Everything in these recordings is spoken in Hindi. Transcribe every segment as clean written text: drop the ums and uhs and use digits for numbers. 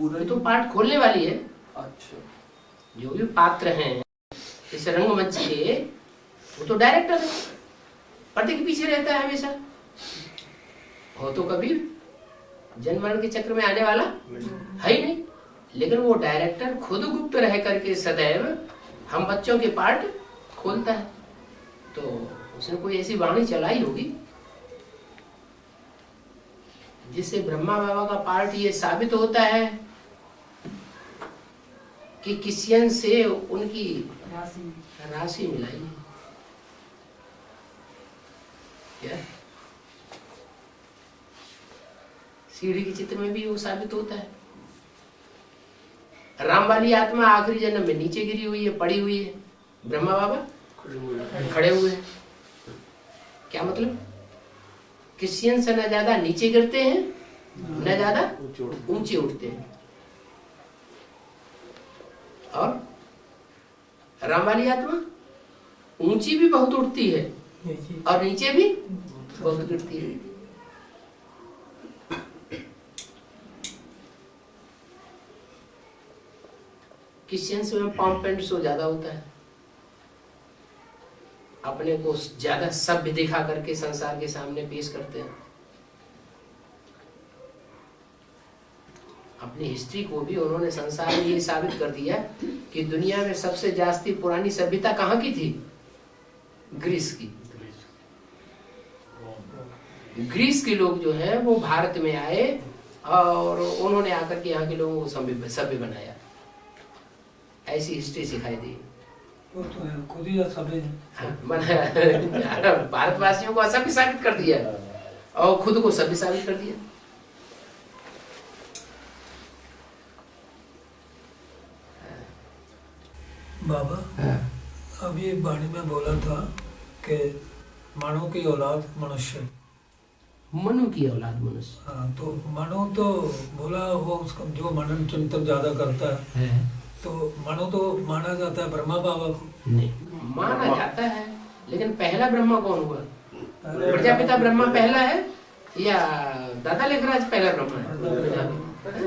पूरा तो पाठ खोलने वाली है। अच्छा, जो भी पात्र हैं इस रंगमंच के, वो तो डायरेक्टर है, पर्दे के पीछे रहता है हमेशा। हो तो कभी जन्म मरण के चक्र में आने वाला है ही नहीं, लेकिन वो डायरेक्टर खुद गुप्त रह करके सदैव हम बच्चों के पार्ट खोलता है। तो उसने कोई ऐसी वाणी चलाई होगी जिससे ब्रह्मा बाबा का पार्ट ये साबित होता है कि किसियन से उनकी राशि मिलाई है। क्या सीढ़ी के चित्र में भी वो साबित होता है। राम वाली आत्मा आखिरी जन्म में नीचे गिरी हुई है, पड़ी हुई है, ब्रह्मा बाबा खड़े हुए हैं। क्या मतलब? क्रिश्चियन से न ज्यादा नीचे गिरते हैं, न ज्यादा ऊंचे उठते हैं। और राम वाली आत्मा ऊंची भी बहुत उठती है और नीचे भी बहुत गिरती है। क्रिश्चियंस में पॉम्प एंड शो ज्यादा होता है, अपने को ज्यादा सभ्य दिखा करके संसार के सामने पेश करते हैं। अपनी हिस्ट्री को भी उन्होंने संसार में ये साबित कर दिया कि दुनिया में सबसे जास्ती पुरानी सभ्यता कहाँ की थी? ग्रीस की। ग्रीस के लोग जो है वो भारत में आए और उन्होंने आकर के यहाँ के लोगों को सभ्य बनाया। ऐसी हिस्ट्री सिखाई दी। वो तो है, खुद ही सभ्य भारतवासियों को असभ्य साबित कर दिया और खुद को सभ्य साबित कर दिया। बाबा, अब ये वाणी में बोला था कि मनु की औलाद मनुष्य। मनु की औलाद मनुष्य। हाँ, तो मनु तो बोला वो उसका जो मनन चिंतन ज्यादा करता है, तो मनु तो माना जाता है ब्रह्मा बाबा को। नहीं माना जाता है, लेकिन पहला ब्रह्मा कौन हुआ? प्रजापिता ब्रह्मा पहला है या दादा लेखराज पहला ब्रह्मा है?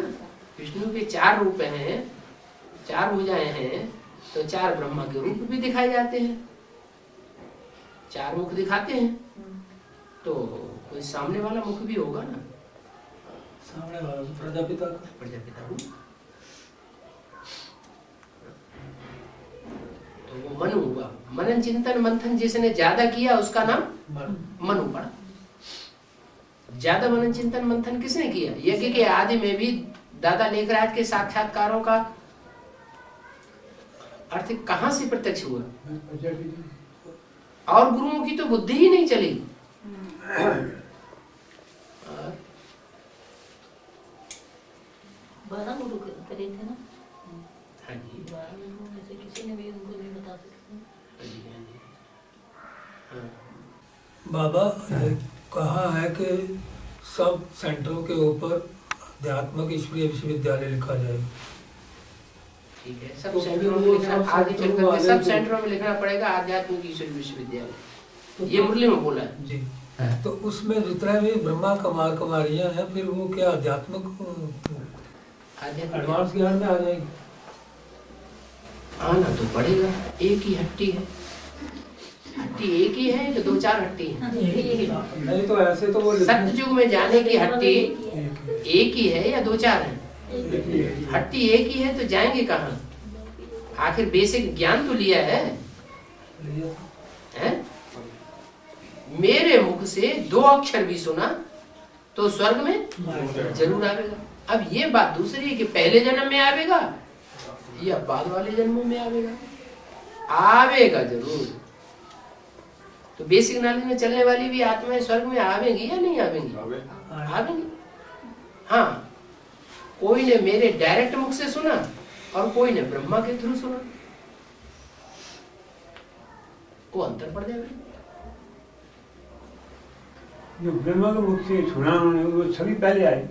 विष्णु के 4 रूप हैं, 4 भुजाएं हैं, तो 4 ब्रह्मा के रूप भी दिखाए जाते हैं, 4 मुख दिखाते हैं। तो कोई सामने वाला मुख भी होगा ना, सामने वाला प्रजापिता का। प्रजापिता हूँ तो वो मनु हुआ। मनन चिंतन मंथन जिसने ज्यादा किया उसका नाम मनु पड़ा। ज्यादा मनन चिंतन मंथन किसने किया? यज्ञ के आदि में भी दादा लेखराज के साक्षात्कारों का अर्थ कहां से प्रत्यक्ष हुआ? और गुरुओं की तो बुद्धि ही नहीं चली। 12 गुरु करे थे ना। हाँ जी, 12 गुरु में से किसी ने भी उनको नहीं बता सकते। हाँ जी, हाँ जी। हाँ। बाबा, कहा है कि सब सेंटरों के ऊपर अध्यात्मक ईश्वरीय विश्वविद्यालय लिखा जाएगा। ठीक है, सब सेंटरों में लिखना, आगे चल करके सब सेंटरों में लिखना पड़ेगा आध्यात्मिक ईश्वरीय विश्वविद्यालय। ये मुरली में बोला है जी। तो उसमें जितना भी ब्रह्मा कुमार कुमारियां हैं, फिर वो क्या आध्यात्मिक एडवांस ज्ञान में आ जाएगी? आना तो पड़ेगा। एक ही हट्टी है, हट्टी एक ही है कि 2-4 हट्टी है? नहीं तो ऐसे तो वो सत्युग में जाने की हट्टी एक ही है या 2-4 है? हट्टी एक ही है तो जाएंगे कहाँ? आखिर बेसिक ज्ञान तो लिया है? मेरे मुख से 2 अक्षर भी सुना तो स्वर्ग में जरूर आवेगा। अब ये बात दूसरी है कि पहले जन्म में आवेगा या बाद वाले जन्मों में आवेगा। आवेगा जरूर। तो बेसिक नॉलेज में चलने वाली भी आत्माएं स्वर्ग में आवेंगी या नहीं आवेंगी? आवेंगी। हाँ, कोई ने मेरे डायरेक्ट मुख से सुना और कोई ने ब्रह्मा के थ्रू सुना, को अंतर पड़ जाएगा। जो ब्रह्मा के मुख से सुना उन्होंने, वो सभी पहले आए,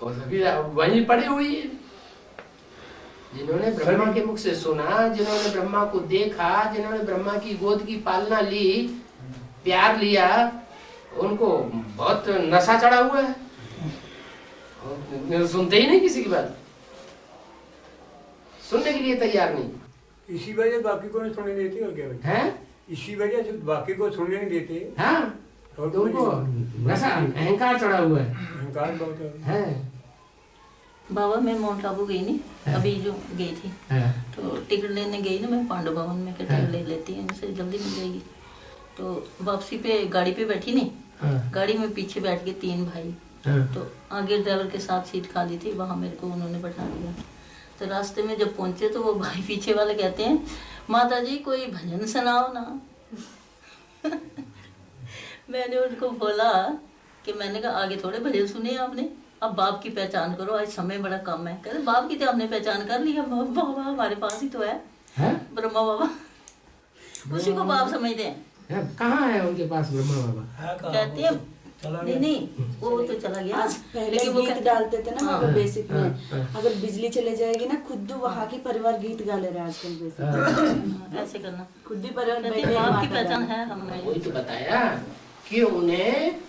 और सभी वहीं पड़ी हुई है। जिन्होंने ब्रह्मा के मुख से सुना, जिन्होंने ब्रह्मा को देखा, जिन्होंने ब्रह्मा की गोद की पालना ली, प्यार लिया, उनको बहुत नशा चढ़ा हुआ है। सुनते ही नहीं किसी की बात, सुनने के लिए तैयार नहीं। इसी वजह बाकी को नहीं सुनने देते और क्या वजह हैं? इसी वजह से बाकी को सुनने नहीं देते। हाँ, और तो उनको वैसा अहंकार चढ़ा हुआ है। अहंकार बहुत है। हैं? बाबा मैं माउंट आबू गई नहीं, अभी जो गई थी हैं? तो टिकट लेने गई ना मैं पांडव भवन में, कि टिकट ले लेती है इनसे जल्दी मिल जाएगी। तो वापसी पे गाड़ी पे बैठी नहीं, हाँ, गाड़ी में पीछे बैठ के 3 भाई, हाँ, तो आगे ड्राइवर के साथ सीट खाली थी, वहाँ मेरे को उन्होंने बैठा दिया। तो रास्ते में जब पहुंचे तो वो भाई पीछे वाले कहते हैं माता जी कोई भजन सुनाओ ना। मैंने उनको बोला कि मैंने कहा आगे थोड़े भजन सुने आपने, अब बाप की पहचान करो, आज समय बड़ा कम है। कहते बाप की तो हमने पहचान कर ली है, बाबा हमारे पास ही तो है हैं? ब्रह्मा बाबा, उसी को बाप समझते हैं। हैं? कहाँ है उनके पास ब्रह्मा बाबा? है कहाँ? कहते हैं चला नहीं गया। नहीं वो तो चला गया, आज पहले लेकिन वो गीत कहते- डालते थे ना हाँ, वहाँ बेसिक में, हाँ। अगर बिजली चले जाएगी ना खुद वहाँ की परिवार गीत गा ले रहे हैं आजकल बेसिक। हाँ, ऐसे करना। खुद ही परिवार कहते बैठे हैं, बाप की माता पहचान रानी। है हमने। वही तो बताया कि उन्हें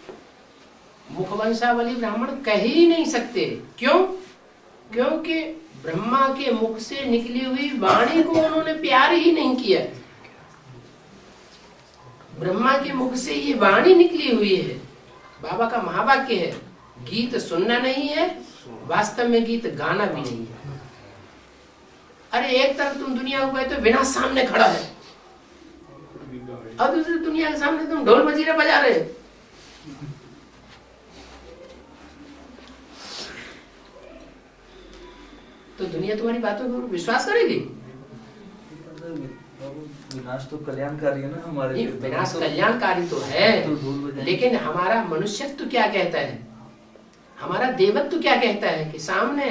मुखवंशावली ब्राह्मण कह ही नहीं सकते। क्यों? क्योंकि ब्रह्मा के मुख से निकली हुई वाणी को उन्होंने प्यार ही नहीं किया। ब्रह्मा के मुख से ये वाणी निकली हुई है, बाबा का महावाक्य है, गीत सुनना नहीं है, वास्तव में गीत गाना भी नहीं है। अरे एक तरफ तुम दुनिया को कहते हो विनाश सामने खड़ा है, और दूसरी दुनिया के सामने तुम ढोल मजीरा बजा रहे हो। तो दुनिया तुम्हारी बातों पर विश्वास करेगी? विनाश तो कल्याणकारी है ना हमारे नहीं, लिए। विनाश कल्याणकारी तो है, तो ढोल बजाएंगे। लेकिन हमारा मनुष्यत्व क्या कहता है, हमारा देवत्व क्या कहता है कि सामने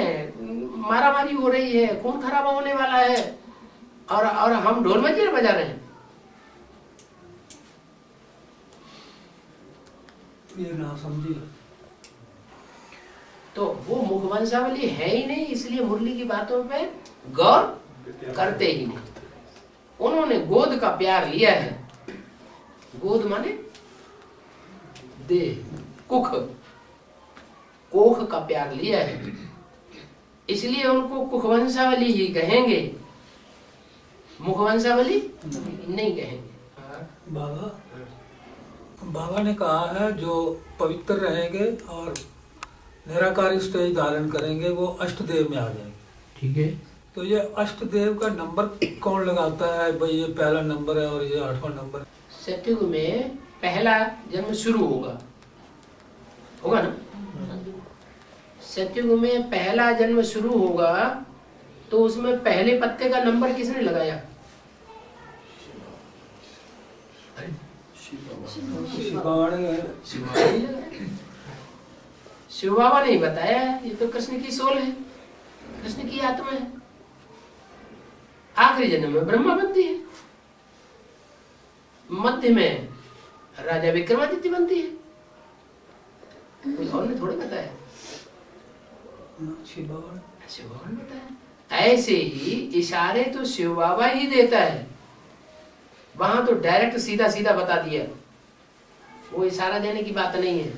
मारामारी हो रही है, खून खराबा होने वाला है, और हम ढोल मजीरा बजा रहे हैं। ये ना समझिए। तो वो मुखवंशावली है ही नहीं, इसलिए मुरली की बातों पे गौर करते ही नहीं। उन्होंने गोद का प्यार लिया है, गोद माने देह, कुख, कोख का प्यार लिया है, इसलिए उनको कुखवंशावली ही कहेंगे, मुखवंशावली नहीं कहेंगे। बाबा ने कहा है जो पवित्र रहेंगे और निराकारी स्टेज धारण करेंगे वो अष्टदेव में आ जाएंगे। ठीक है, तो ये अष्टदेव का नंबर कौन लगाता है भाई, ये पहला नंबर है और ये 8वां नंबर है? सतयुग में पहला जन्म शुरू होगा, होगा ना? सतयुग में पहला जन्म शुरू होगा, तो उसमें पहले पत्ते का नंबर किसने लगाया? शिव बाबा ने बताया है, ये तो कृष्ण की सोल है, कृष्ण की आत्मा है। आखिरी जन्म में ब्रह्मा बनती है, मध्य में राजा विक्रमादित्य बनती है। कोई और ने थोड़े बताया, शिव बाबा शिव बाबा ने बताया। ऐसे ही इशारे तो शिव बाबा ही देता है, वहां तो डायरेक्ट सीधा सीधा बता दिया, वो इशारा देने की बात नहीं है।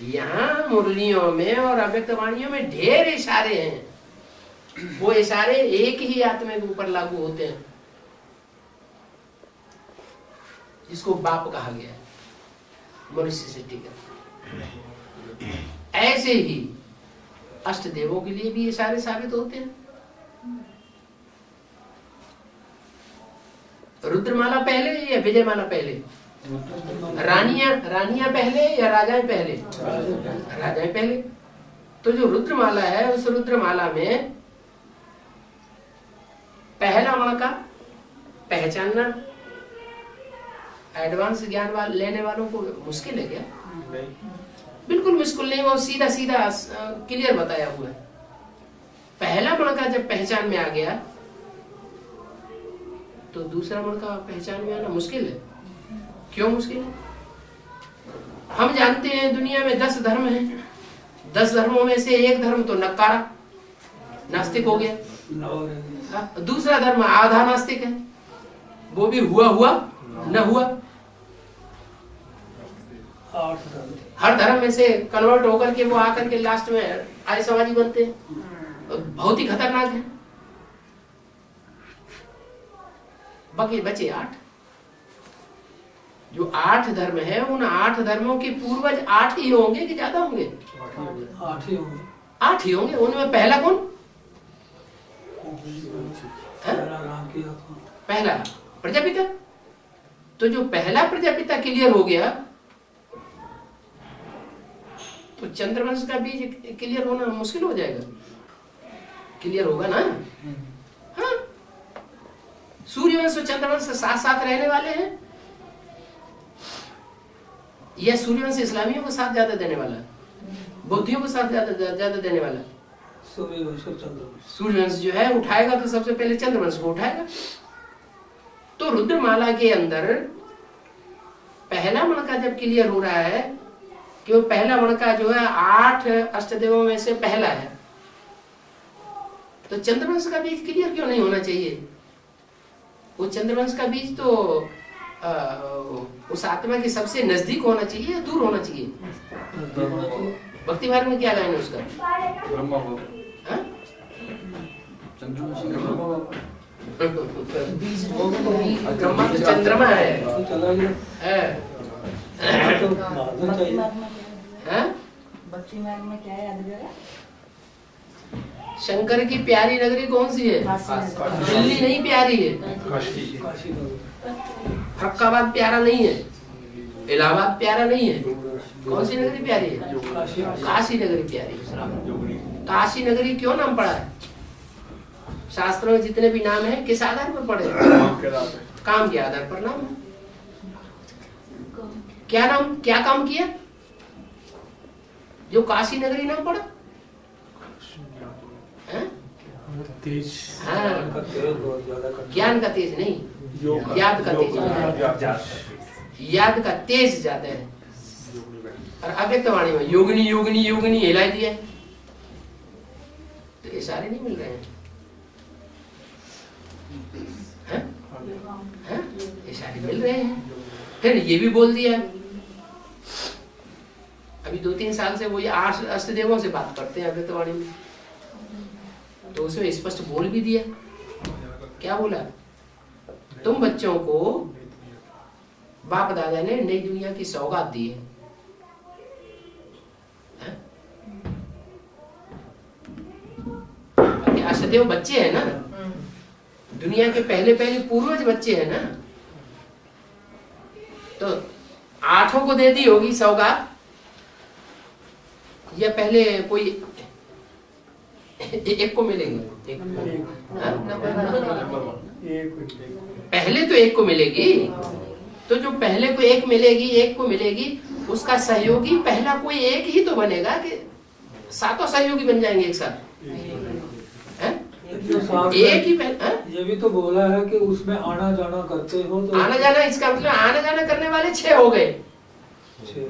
यहाँ मुरलियों में और अव्यक्त वाणियों में ढेर इशारे हैं, वो इशारे एक ही आत्मा के ऊपर लागू होते हैं, जिसको बाप कहा गया है मनुष्य से टिका। ऐसे ही अष्ट देवों के लिए भी इशारे साबित होते हैं। रुद्रमाला पहले या विजयमाला पहले? रानियां पहले या राजाएं पहले? राजाएं पहले। तो जो रुद्रमाला है, उस रुद्रमाला में पहला मणका पहचानना एडवांस ज्ञान लेने वालों को मुश्किल है क्या? बिल्कुल मुश्किल नहीं, वो सीधा सीधा क्लियर बताया हुआ है। पहला मणका जब पहचान में आ गया, तो दूसरा मणका पहचान में आना मुश्किल है। क्यों मुश्किल है? हम जानते हैं दुनिया में 10 धर्म हैं, 10 धर्मों में से एक धर्म तो नकारा, नास्तिक हो गया। दूसरा धर्म आधा नास्तिक है, वो भी हुआ न हुआ। हर धर्म में से कन्वर्ट होकर के वो आकर के लास्ट में आर्य समाजी बनते हैं, बहुत ही खतरनाक है। बाकी बचे 8। जो 8 धर्म है, उन 8 धर्मों के पूर्वज 8 ही होंगे कि ज्यादा होंगे? 8 ही होंगे। 8 ही होंगे। उनमें पहला कौन? पहला राम किया था। पहला प्रजापिता। तो जो पहला प्रजापिता क्लियर हो गया, तो चंद्रवंश का बीज क्लियर होना मुश्किल हो जाएगा। क्लियर होगा ना? हाँ, सूर्यवंश और चंद्रवंश साथ साथ रहने वाले हैं, या सूर्यवंश इस्लामियों को साथ ज्यादा देने वाला, बौद्धियों को साथ ज्यादा देने वाला? सूर्यवंश और चंद्रवंश। सूर्यवंश जो है उठाएगा तो सबसे पहले चंद्रवंश को उठाएगा। तो रुद्रमाला के अंदर पहला मणका जब क्लियर हो रहा है कि वो पहला मणका जो है 8 अष्टदेवों में से पहला है, तो चंद्रवंश का बीज क्लियर क्यों नहीं होना चाहिए? वो चंद्रवंश का बीज तो उस आत्मा के सबसे नजदीक होना चाहिए या दूर होना चाहिए? भक्ति भारत में क्या गायन है उसका? ब्रह्मा तो चंद्रमा है। भक्ति मार्ग में क्या याद करा? शंकर की प्यारी नगरी कौन सी है? दिल्ली नहीं प्यारी है, फरुखाबाद प्यारा नहीं है, इलाहाबाद प्यारा नहीं है। कौन सी नगरी प्यारी है? काशी नगरी प्यारी है। काशी नगरी क्यों नाम पड़ा है? शास्त्रों में जितने भी नाम है किस आधार पर पड़े? काम के आधार पर नाम है। क्या नाम, क्या काम किया जो काशी नगरी नाम पड़ा? तेज, हाँ, ज्ञान का तेज नहीं, याद का तेज, याद का तेज ज्यादा है। और अव्यक्त वाणी में योगिनी योगिनी योगिनी हिलाई दिया, तो ये सारे नहीं मिल रहे हैं। ये सारे मिल रहे हैं। फिर ये भी बोल दिया, अभी 2-3 साल से वो ये 8 अष्टदेवों से बात करते हैं अव्यक्त वाणी में, तो उसमें स्पष्ट बोल भी दिया। क्या बोला? तुम बच्चों को बाप दादा ने नई दुनिया की सौगात दी है। अष्टदेव बच्चे हैं ना, दुनिया के पहले पहले पूर्वज बच्चे हैं ना, तो 8 को दे दी होगी सौगात, या पहले कोई एक को मिलेगी? पहले तो एक को मिलेगी, तो जो पहले को एक मिलेगी, एक को मिलेगी, उसका सहयोगी पहला कोई एक ही तो बनेगा कि सातों सहयोगी बन जाएंगे एक साथ? एक ही ये भी तो बोला है कि उसमें आना जाना करते हो, तो आना जाना, इसका मतलब आना जाना करने वाले 6 हो गए, 6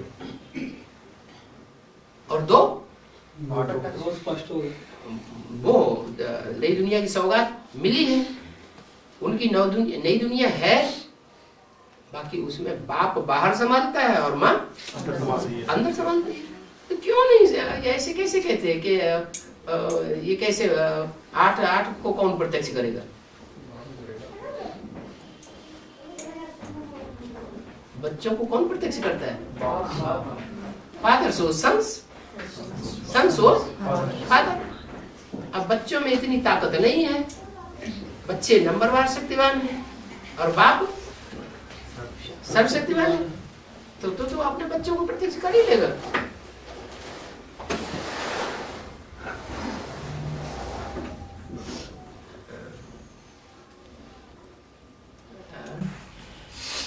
और 2 स्पष्ट हो गए। वो नई दुनिया की सौगात मिली है, उनकी नई दुनिया है, बाकी उसमें बाप बाहर संभालता है और माँ अंदर संभालती है। तो क्यों नहीं, ऐसे कैसे कहते हैं कि ये कैसे 8 को कौन प्रत्यक्ष करेगा? बच्चों को कौन प्रत्यक्ष करता है? फादर सो सन्स, सन सो फादर। अब बच्चों में इतनी ताकत नहीं है, बच्चे नंबरवार शक्तिवान है और बाप सर्वशक्तिवान है, तो अपने बच्चों को प्रत्यक्ष कर ही लेगा।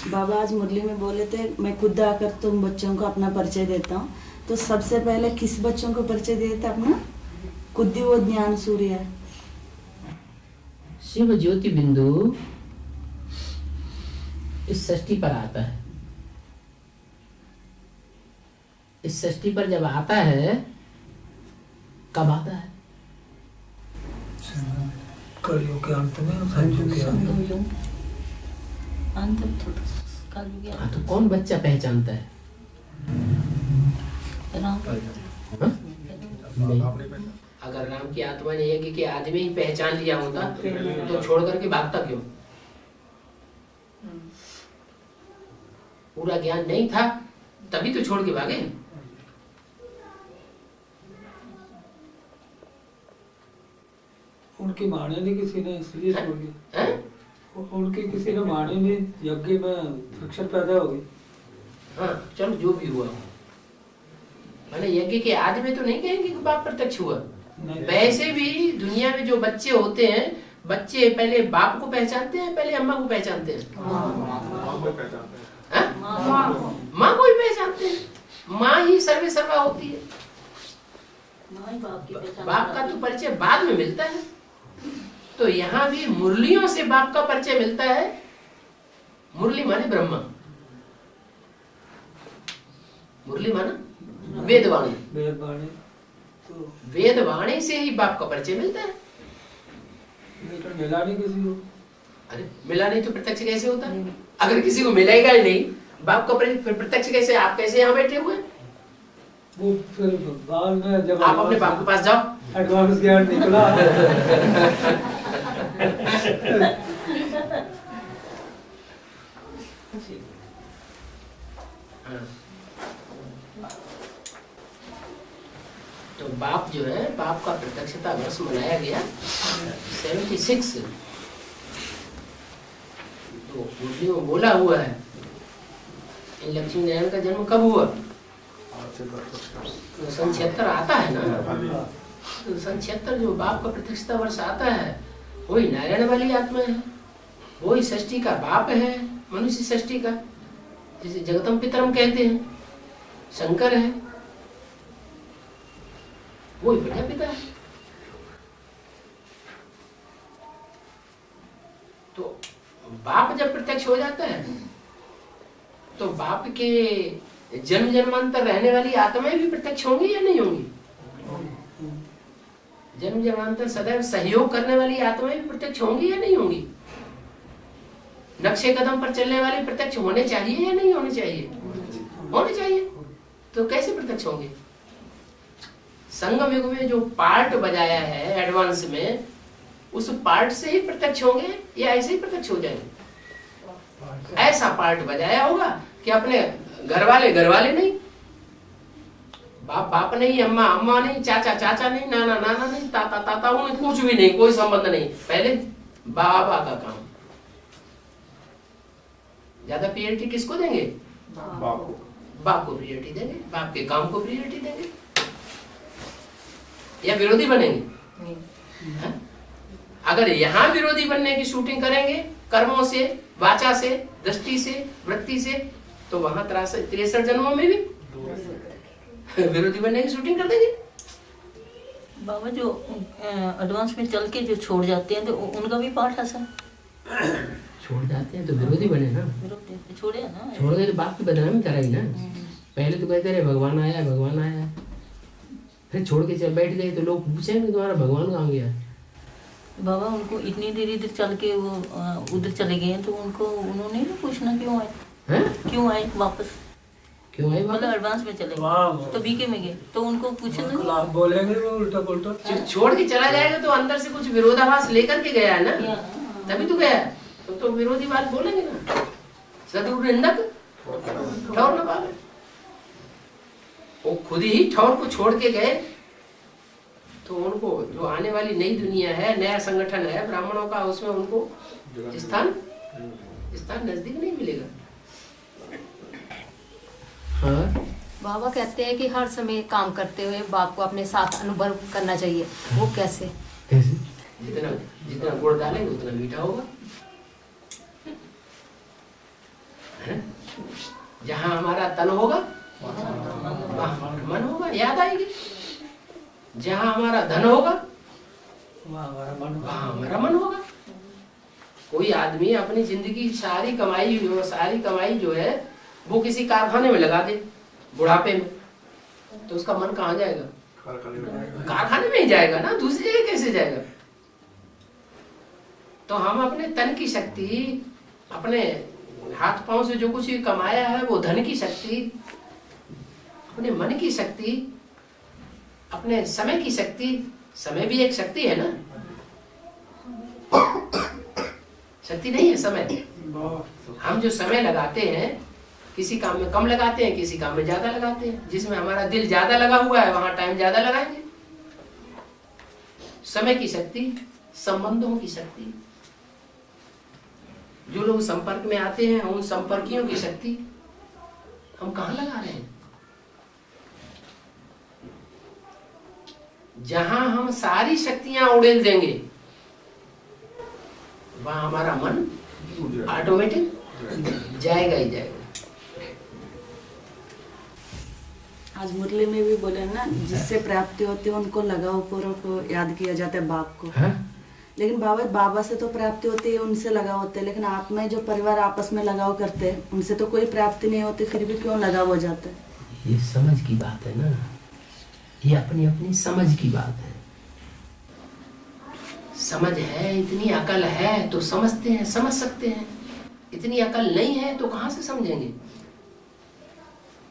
बाबा आज मुरली में बोले थे, मैं खुद आकर तुम बच्चों को अपना परिचय देता हूँ, तो सबसे पहले किस बच्चों को परिचय देता अपना? खुद ही वो ज्ञान सूर्य है। शिव ज्योति बिंदु इस सृष्टि पर आता है। इस सृष्टि पर जब आता है, कब आता है? कलयुग के अंत में, संयुग के अंत में। कलयुग तो कौन बच्चा पहचानता है? राम हाँ? नहीं। अगर राम की आत्मा ने यज्ञ के आदमी ही पहचान लिया होता तो छोड़ करके भागता क्यों? पूरा ज्ञान नहीं था तभी तो छोड़ के भागे। उनकी माने नहीं किसी ने, इसलिए छोड़ दिया। हैं? उनकी किसी ने माने नहीं, यज्ञ में फ्रिक्शन पैदा हो गई। हाँ चलो जो भी हुआ, मैंने यज्ञ के आदमी तो नहीं कहेंगे कि बाप प्रत्यक्ष हुआ। वैसे भी दुनिया में जो बच्चे होते हैं, बच्चे पहले बाप को पहचानते हैं, पहले अम्मा को पहचानते हैं? माँ को ही पहचानते हैं। माँ ही सर्वे सर्वा होती है। बाप का तो परिचय बाद में मिलता है। तो यहाँ भी मुरलियों से बाप का परिचय मिलता है। मुरली माने ब्रह्मा, मुरली माना वेदवाणी। वेदवाणी तो वेदवाणी से ही बाप का परिचय मिलता है। लेकिन मिला नहीं किसी को। अरे मिला नहीं तो प्रत्यक्ष कैसे होता है? अगर किसी को मिलेगा ही नहीं बाप का प्रत्यक्ष कैसे? आप कैसे यहाँ बैठे हुए? वो फिर बाद में जब आप अपने बाप के पास जाओ। एडवांस ज्ञान निकला। तो बाप जो है, बाप का प्रत्यक्षता वर्ष मनाया गया 76। तो मुरलियों में बोला हुआ है लक्ष्मी नारायण का जन्म कब हुआ? तो सन 76 आता है ना। तो सन 76 जो बाप का प्रत्यक्षता वर्ष आता है वही नारायण वाली आत्मा है, वही षष्ठी का बाप है, मनुष्य षष्ठी का, जिसे जगतम पितरम कहते हैं। शंकर है, वही बढ़िया पिता है। तो बाप जब प्रत्यक्ष हो जाता है तो बाप के जन्म जन्मांतर रहने वाली आत्माएं भी प्रत्यक्ष होंगी या नहीं होंगी? जन्म जन्मांतर सदैव सहयोग करने वाली आत्माएं भी प्रत्यक्ष होंगी या नहीं होंगी? नक्शे कदम पर चलने वाले प्रत्यक्ष होने चाहिए या नहीं होने चाहिए? होने चाहिए। तो कैसे प्रत्यक्ष होंगे? संगम युग में जो पार्ट बजाया है एडवांस में, उस पार्ट से ही प्रत्यक्ष होंगे या ऐसे ही प्रत्यक्ष हो जाएंगे? ऐसा पार्ट बजाया होगा कि अपने घर वाले नहीं, बाप बाप नहीं, अम्मा अम्मा नहीं, चाचा चाचा नहीं, नाना नाना नहीं, ताता ताता उन्हें कुछ भी नहीं, कोई संबंध नहीं। पहले बाबा का काम। ज्यादा प्रियोरिटी किसको देंगे? बाप को प्रियोरिटी देंगे, बाप के काम को प्रियोरिटी देंगे। या विरोधी बनेंगे? है? अगर यहाँ विरोधी बनने की शूटिंग करेंगे कर्मों से, वाचा से, दृष्टि से, वृत्ति से, तो वहां 63 जन्मों में भी विरोधी बनने की शूटिंग कर देंगे। बाबा जो एडवांस में चल के जो छोड़ जाते हैं तो उनका भी पाठ ऐसा छोड़ जाते हैं तो विरोधी बने ना। विरोध छोड़े ना, छोड़ गए तो बाप की बदनामी कराई ना। पहले तो कहते रहे भगवान आया भगवान आया, फिर छोड़ के चल बैठ गए तो लोग पूछेंगे तुम्हारा भगवान कहाँ गया? बाबा उनको इतनी देर इधर चल के वो उधर चले गए तो उनको उन्होंने नहीं पूछना क्यों आए? हैं? क्यों आए वापस? क्यों आए? मतलब एडवांस में चले गए तो बीके में गए तो उनको पूछना बोलेंगे वो उल्टा पुल्टा। छोड़ के चला जाएगा तो अंदर से कुछ विरोधाभास लेकर के गया है ना, तभी तो गया। तो विरोधी बात बोलेंगे ना। सदगुरु निंदक ठौर न पावे, वो खुद ही ठौर को छोड़ के गए। तो उनको जो आने वाली नई दुनिया है, नया संगठन है ब्राह्मणों का, उसमें उनको स्थान नजदीक नहीं मिलेगा। हाँ? बाबा कहते हैं कि हर समय काम करते हुए बाप को अपने साथ अनुभव करना चाहिए, वो कैसे? जितना गुड़ डालेंगे उतना मीठा होगा। जहाँ हमारा तन होगा वहाँ मन होगा, याद आएगी। जहाँ हमारा धन होगा वहाँ हमारा मन होगा। कोई आदमी अपनी जिंदगी सारी कमाई जो है वो किसी कारखाने में लगा दे बुढ़ापे में, तो उसका मन कहाँ जाएगा? कारखाने में ही जाएगा ना, दूसरी जगह कैसे जाएगा? तो हम अपने तन की शक्ति, अपने हाथ पांव से जो कुछ भी कमाया है वो धन की शक्ति अपने मन की शक्ति, अपने समय की शक्ति, समय भी एक शक्ति है ना, शक्ति नहीं है समय। हम जो समय लगाते हैं किसी काम में कम लगाते हैं, किसी काम में ज्यादा लगाते हैं। जिसमें हमारा दिल ज्यादा लगा हुआ है वहां टाइम ज्यादा लगाएंगे। समय की शक्ति, संबंधों की शक्ति, जो लोग संपर्क में आते हैं उन संपर्कियों की शक्ति हम कहां लगा रहे हैं? जहां हम सारी शक्तियां उड़ेल देंगे वहां हमारा मन ऑटोमेटिक जाएगा ही जाएगा। आज मुरली में भी बोले ना, जिससे प्राप्ति होती है उनको लगाव पूर्वक याद किया जाता है बाप को। लेकिन बाबा से तो प्राप्ति होती है, उनसे लगाव होते हैं। लेकिन आत्मा जो परिवार आपस में लगाव करते हैं उनसे तो कोई प्राप्ति नहीं होती, फिर भी क्यों लगाव हो जाता है? ये समझ की बात है ना, ये अपनी अपनी समझ की बात है। समझ है, इतनी अकल है तो समझते हैं, समझ सकते हैं। इतनी अकल नहीं है तो कहां से समझेंगे?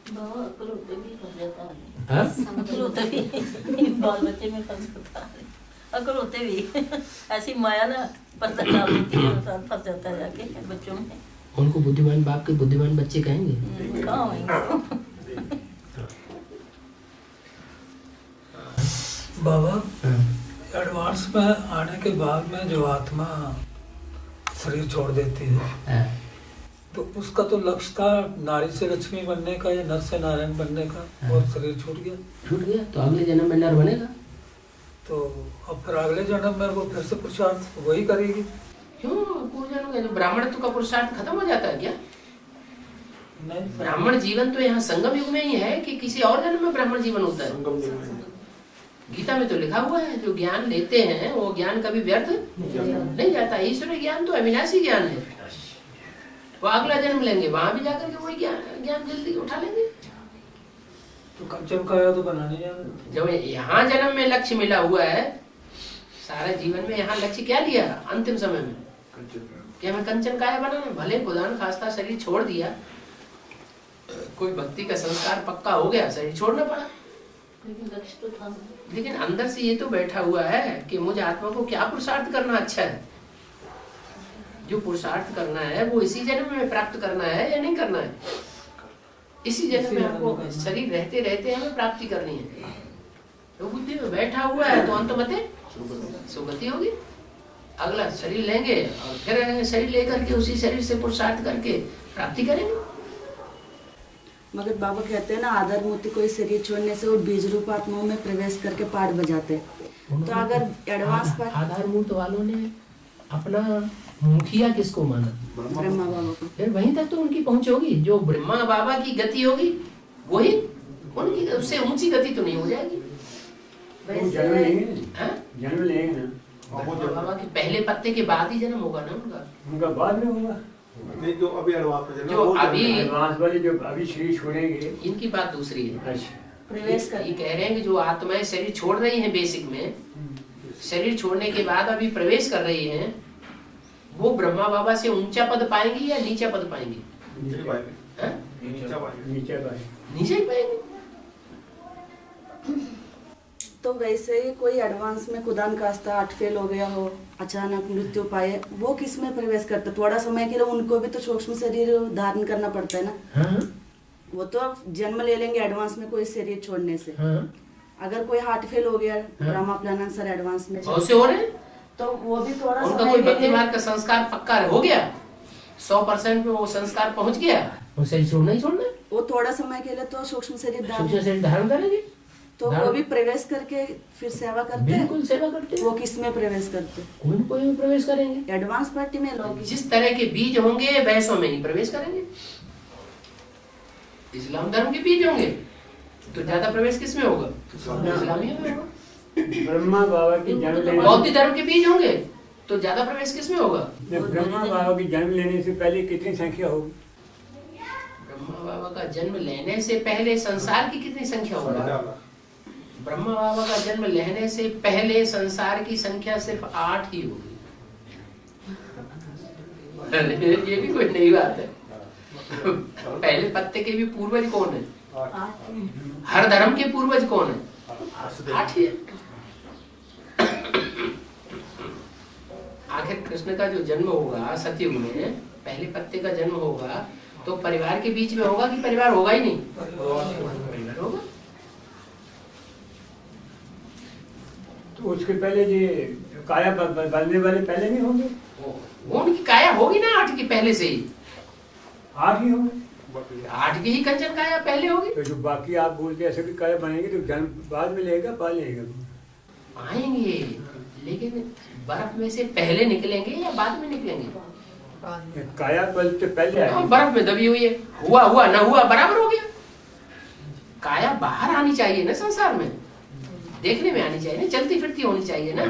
अकल होते भी फंस जाता है, हाँ? अकल होते भी बाल बच्चे में फंस जाता है, अकल होते भी ऐसी माया ना पर्दा डाल देती है, फंस जाता है जाके बच्चों में। उनको बुद्धिमान बाप के बुद्धिमान बच्चे कहेंगे? कहाँ होंगे? बाबा, एडवांस में आने के बाद में जो आत्मा शरीर छोड़ देती है तो उसका तो लक्ष्य था नारी से लक्ष्मी बनने का या नर से नारायण बनने का, और शरीर छूट गया तो अगले जन्म में नर बनेगा। तो अब फिर अगले जन्म में वो फिर से पुरुषार्थ वही करेगी। क्यों पूजन में ब्राह्मणत्व का पुरुषार्थ खत्म हो जाता है क्या? नहीं, ब्राह्मण जीवन तो यहाँ संगम युग में ही है कि किसी और जन्म में ब्राह्मण जीवन होता है? गीता में तो लिखा हुआ है जो ज्ञान लेते हैं वो ज्ञान कभी व्यर्थ नहीं जाता। ईश्वरीय ज्ञान तो अविनाशी ज्ञान है। वो अगला जन्म लेंगे वहां भी जाकर के वही ज्ञान जल्दी उठा लेंगे। तो कंचन काया तो बनाने जब यहाँ जन्म में लक्ष्य मिला हुआ है, सारा जीवन में यहाँ लक्ष्य क्या लिया अंतिम समय में? कि हमें कंचन काया बनाना। भले खुदा न खास्ता शरीर छोड़ दिया, कोई भक्ति का संस्कार पक्का हो गया, शरीर छोड़ना पड़ा, लेकिन अंदर से ये तो बैठा हुआ है कि मुझे आत्मा को क्या पुरुषार्थ करना अच्छा है। जो पुरुषार्थ करना है वो इसी जन्म में प्राप्त करना है या नहीं करना है? इसी जन्म में हमको शरीर रहते रहते हमें प्राप्ति करनी है। तो बुद्धि में बैठा हुआ है तो अंतमते सुगति होगी। अगला शरीर लेंगे और फिर शरीर लेकर के उसी शरीर से पुरुषार्थ करके प्राप्ति करेंगे। मगर बाबा कहते हैं ना, आधार मूर्ति कोई शरीर छोड़ने से वो बीज रूप आत्माओं में प्रवेश करके पाठ बजाते हैं। तो अगर एडवांस पाठ आधार मूर्त वालों ने अपना मुखिया किसको माना? ब्रह्मा बाबा को। फिर वहीं तक तो उनकी पहुंच होगी। जो ब्रह्मा बाबा की गति होगी वही उनकी, उससे ऊंची गति तो नहीं हो जाएगी। जन्म लेंगे ना, ब्रह्मा बाबा के पहले पत्ते के बाद ही जन्म होगा ना उनका बाद में होगा। नहीं, जो अभी एडवांस जो अभी एडवांस वाले जो अभी शरीर छोड़ेंगे, इनकी बात दूसरी है। अच्छा, प्रवेश कर ये कह रहे हैं कि जो आत्माएं शरीर छोड़ रही हैं, बेसिक में शरीर छोड़ने के बाद अभी प्रवेश कर रही हैं, वो ब्रह्मा बाबा से ऊंचा पद पाएंगी या नीचा पद पाएंगी? नीचे ही पाएंगे। तो वैसे ही कोई एडवांस में खुदान खास्ता 8 फेल हो गया हो, अचानक मृत्यु पाए, वो किस में प्रवेश करते? थोड़ा समय के लिए उनको भी तो सूक्ष्म शरीर धारण करना पड़ता है ना। वो तो जन्म ले लेंगे एडवांस में कोई शरीर छोड़ने से। अगर कोई हार्ट फेल हो गया ब्रह्मा प्लानन सर एडवांस में बहुत से हो रहे हैं, तो वो भी थोड़ा उनका समय कोई के भक्ति लिए मार्ग का संस्कार पक्का हो गया, 100% में वो संस्कार पहुंच गया, वो शरीर छोड़ना ही छोड़ना है। वो थोड़ा समय के लिए तो सूक्ष्म शरीर सूक्ष्म शरीर धारण करेंगे, तो वो भी प्रवेश करके फिर सेवा करते हैं। बिल्कुल सेवा करते हैं। वो किस में प्रवेश करते? कोई न कोई में प्रवेश करेंगे। एडवांस पार्टी में लोग जिस तरह के बीज होंगे वैसों में ही प्रवेश करेंगे। इस्लाम धर्म के बीज होंगे तो ज्यादा प्रवेश किस में होगा? इस्लामी में होगा। ब्रह्मा बाबा की जन्म लेने, बौद्ध धर्म के बीज होंगे तो ज्यादा प्रवेश किस में होगा? ब्रह्मा बाबा की जन्म लेने से पहले कितनी संख्या होगी? ब्रह्मा बाबा का जन्म लेने से पहले संसार की कितनी संख्या होगी? ब्रह्मा बाबा का जन्म लेने से पहले संसार की संख्या सिर्फ 8 ही होगी। ये भी कोई नई बात है। पहले पत्ते के भी पूर्वज कौन है? हर धर्म के पूर्वज कौन है? 8 ही है। आखिर कृष्ण का जो जन्म होगा सतयुग में, पहले पत्ते का जन्म होगा तो परिवार के बीच में होगा कि परिवार होगा ही नहीं? परिवार होगा। तो उसके पहले ये काया बदलने वाले पहले नहीं होंगे? वो उनकी काया होगी ना 8 की पहले से ही। 8 ही होंगे। 8 की ही कंचन काया पहले होगी। तो जो बाकी आप बोलते ऐसे भी काया बनेंगे तो जन्म बाद में लेगा, बाद लेगा? आएंगे, लेकिन बर्फ में से पहले निकलेंगे या बाद में निकलेंगे? काया बदलते पहले आएगी। बर्फ में दबी हुई है, हुआ ना हुआ बराबर हो गया। काया बाहर आनी चाहिए ना, संसार में देखने में आनी चाहिए ना, चलती फिरती होनी चाहिए ना।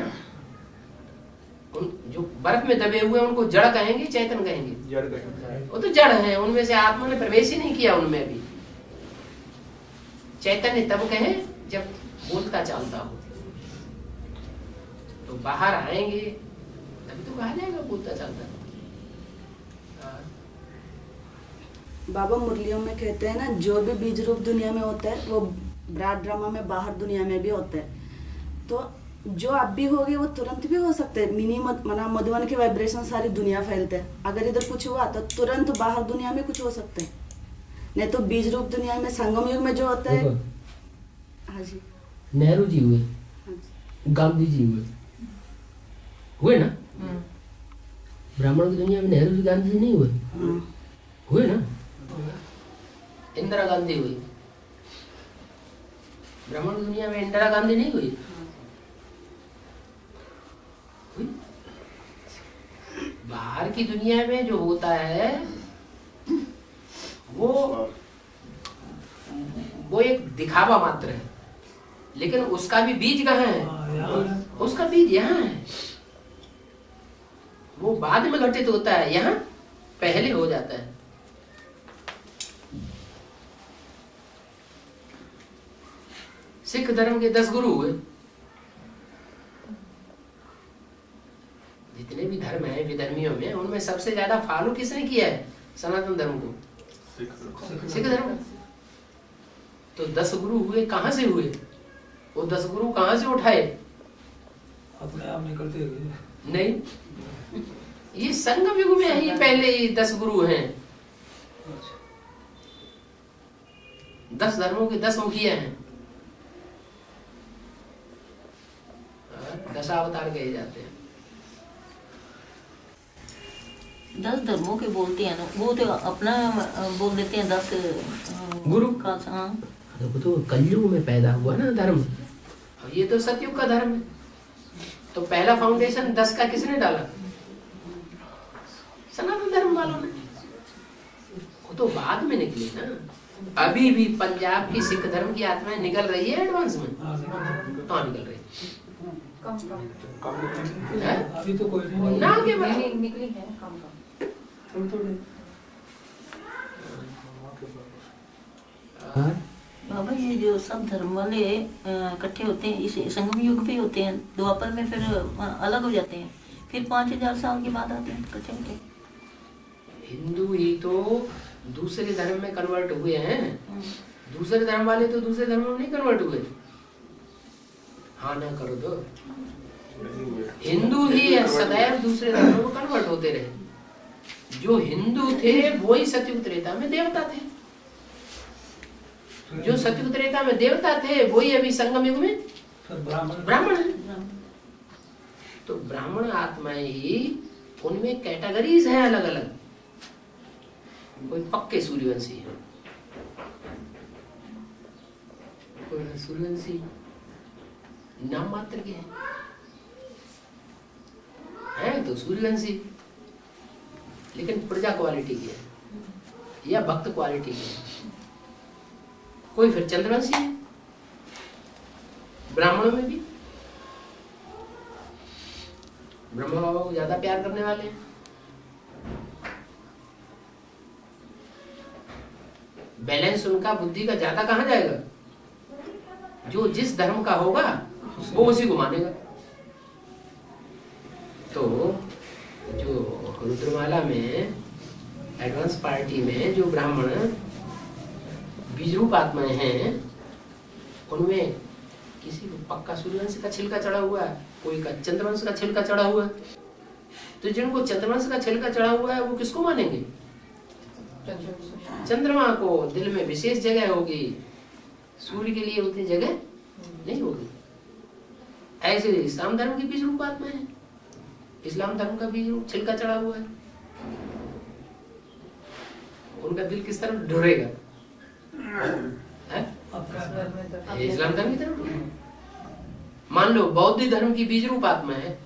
उन जो बर्फ में दबे हुए उनको जड़ कहेंगे चेतन कहेंगे? जड़ कहेंगे। वो तो जड़ है, उनमें से आत्मा ने प्रवेश ही नहीं किया उनमें भी। चैतन्य तब कहे जब बोलता चालता हो, तो बाहर आएंगे तभी तो कहा जाएगा बोलता चालता। बाबा मुरलियों में कहते हैं ना, जो भी बीज रूप दुनिया में होता है वो ब्राड ड्रामा में बाहर दुनिया में भी होता है। तो जो अब भी हो गए वो तुरंत भी हो सकते हैं। मिनी मना मधुबन के वाइब्रेशन सारी दुनिया फैलते हैं। अगर इधर कुछ हुआ तो तुरंत बाहर दुनिया में कुछ हो सकता है। नहीं तो बीज रूप दुनिया में संगम युग में जो होता है। हाँ जी, नेहरू जी हुए, हाँ जी, गांधी जी हुए ना। ब्राह्मण की दुनिया में नेहरू जी गांधी जी नहीं हुए? हुए ना। इंदिरा गांधी हुई, ब्राह्मण की दुनिया में इंदिरा गांधी नहीं हुई? बाहर की दुनिया में जो होता है वो एक दिखावा मात्र है, लेकिन उसका भी बीज कहाँ है? उसका बीज यहाँ है। वो बाद में घटित होता है, यहाँ पहले हो जाता है। सिख धर्म के 10 गुरु हुए। जितने भी धर्म है विधर्मियों में, उनमें सबसे ज्यादा फॉलो किसने किया है सनातन धर्म को? सिख धर्म। तो 10 गुरु हुए, कहाँ से हुए? वो 10 गुरु कहाँ से उठाए? अपने आप निकलते हुए नहीं, ये संगम युग में ही पहले 10 गुरु हैं। 10 धर्मों के 10 मुखिया हैं। 10 अवतार कहे जाते हैं। 10 धर्मों के बोलते हैं ना, वो तो अपना बोल देते हैं 10 गुरु का। हाँ, वो तो कलयुग में पैदा हुआ ना धर्म। ये तो सतयुग का धर्म है। तो पहला फाउंडेशन 10 का किसने डाला? सनातन धर्म वालों ने। वो तो बाद में निकले ना। अभी भी पंजाब की सिख धर्म की आत्माएं निकल रही है एडवांस में। तो निकल रही है अभी तो कोई नहीं ना के बाद निकली है कम कम। बाबा ये जो सब धर्म वाले इकट्ठे होते हैं इस संगम युग पे होते हैं, द्वापर में फिर अलग हो जाते हैं, फिर 5000 साल के बाद आते हैं इकट्ठे होते। हिंदू ही तो दूसरे धर्म में कन्वर्ट हुए हैं। दूसरे धर्म वाले तो दूसरे धर्म में नहीं कन्वर्ट हुए। हाँ ना करो तो। हिंदू ही सदैव दूसरे धर्मों में कन्वर्ट होते रहे। जो हिंदू थे वही सतयुग त्रेता में देवता थे। जो सतयुग त्रेता में देवता थे वही अभी संगम युग में ब्राह्मण है। तो ब्राह्मण आत्माएं ही, उनमें कैटेगरीज हैं अलग अलग। कोई पक्के सूर्यवंशी है, कोई सूर्यवंशी नाम मात्र के हैं तो सूर्यवंशी, लेकिन प्रजा क्वालिटी के है या भक्त क्वालिटी के है। कोई फिर चंद्रवंशी है ब्राह्मणों में भी। ब्रह्मा बाबा को ज्यादा प्यार करने वाले हैं। बैलेंस उनका बुद्धि का ज्यादा कहाँ जाएगा? जो जिस धर्म का होगा वो उसी को मानेगा। तो जो रुद्रमाला में एडवांस पार्टी में जो ब्राह्मण बीज रूप आत्माएं हैं, उनमें किसी को पक्का सूर्यवंश का छिलका चढ़ा हुआ है, कोई का चंद्रवंश का छिलका चढ़ा हुआ है। तो जिनको चंद्रवंश का छिलका चढ़ा हुआ है वो किसको मानेंगे? चंद्रमा को। दिल में विशेष जगह होगी, सूर्य के लिए उतनी जगह नहीं होगी। ऐसे इस्लाम धर्म की बीज रूप आत्मा है, इस्लाम धर्म का बीज रूप छिलका चढ़ा हुआ है, उनका दिल किस तरफ ढुरेगा? इस्लाम धर्म की तरफ। मान लो बौद्ध धर्म की बीज रूप आत्मा है,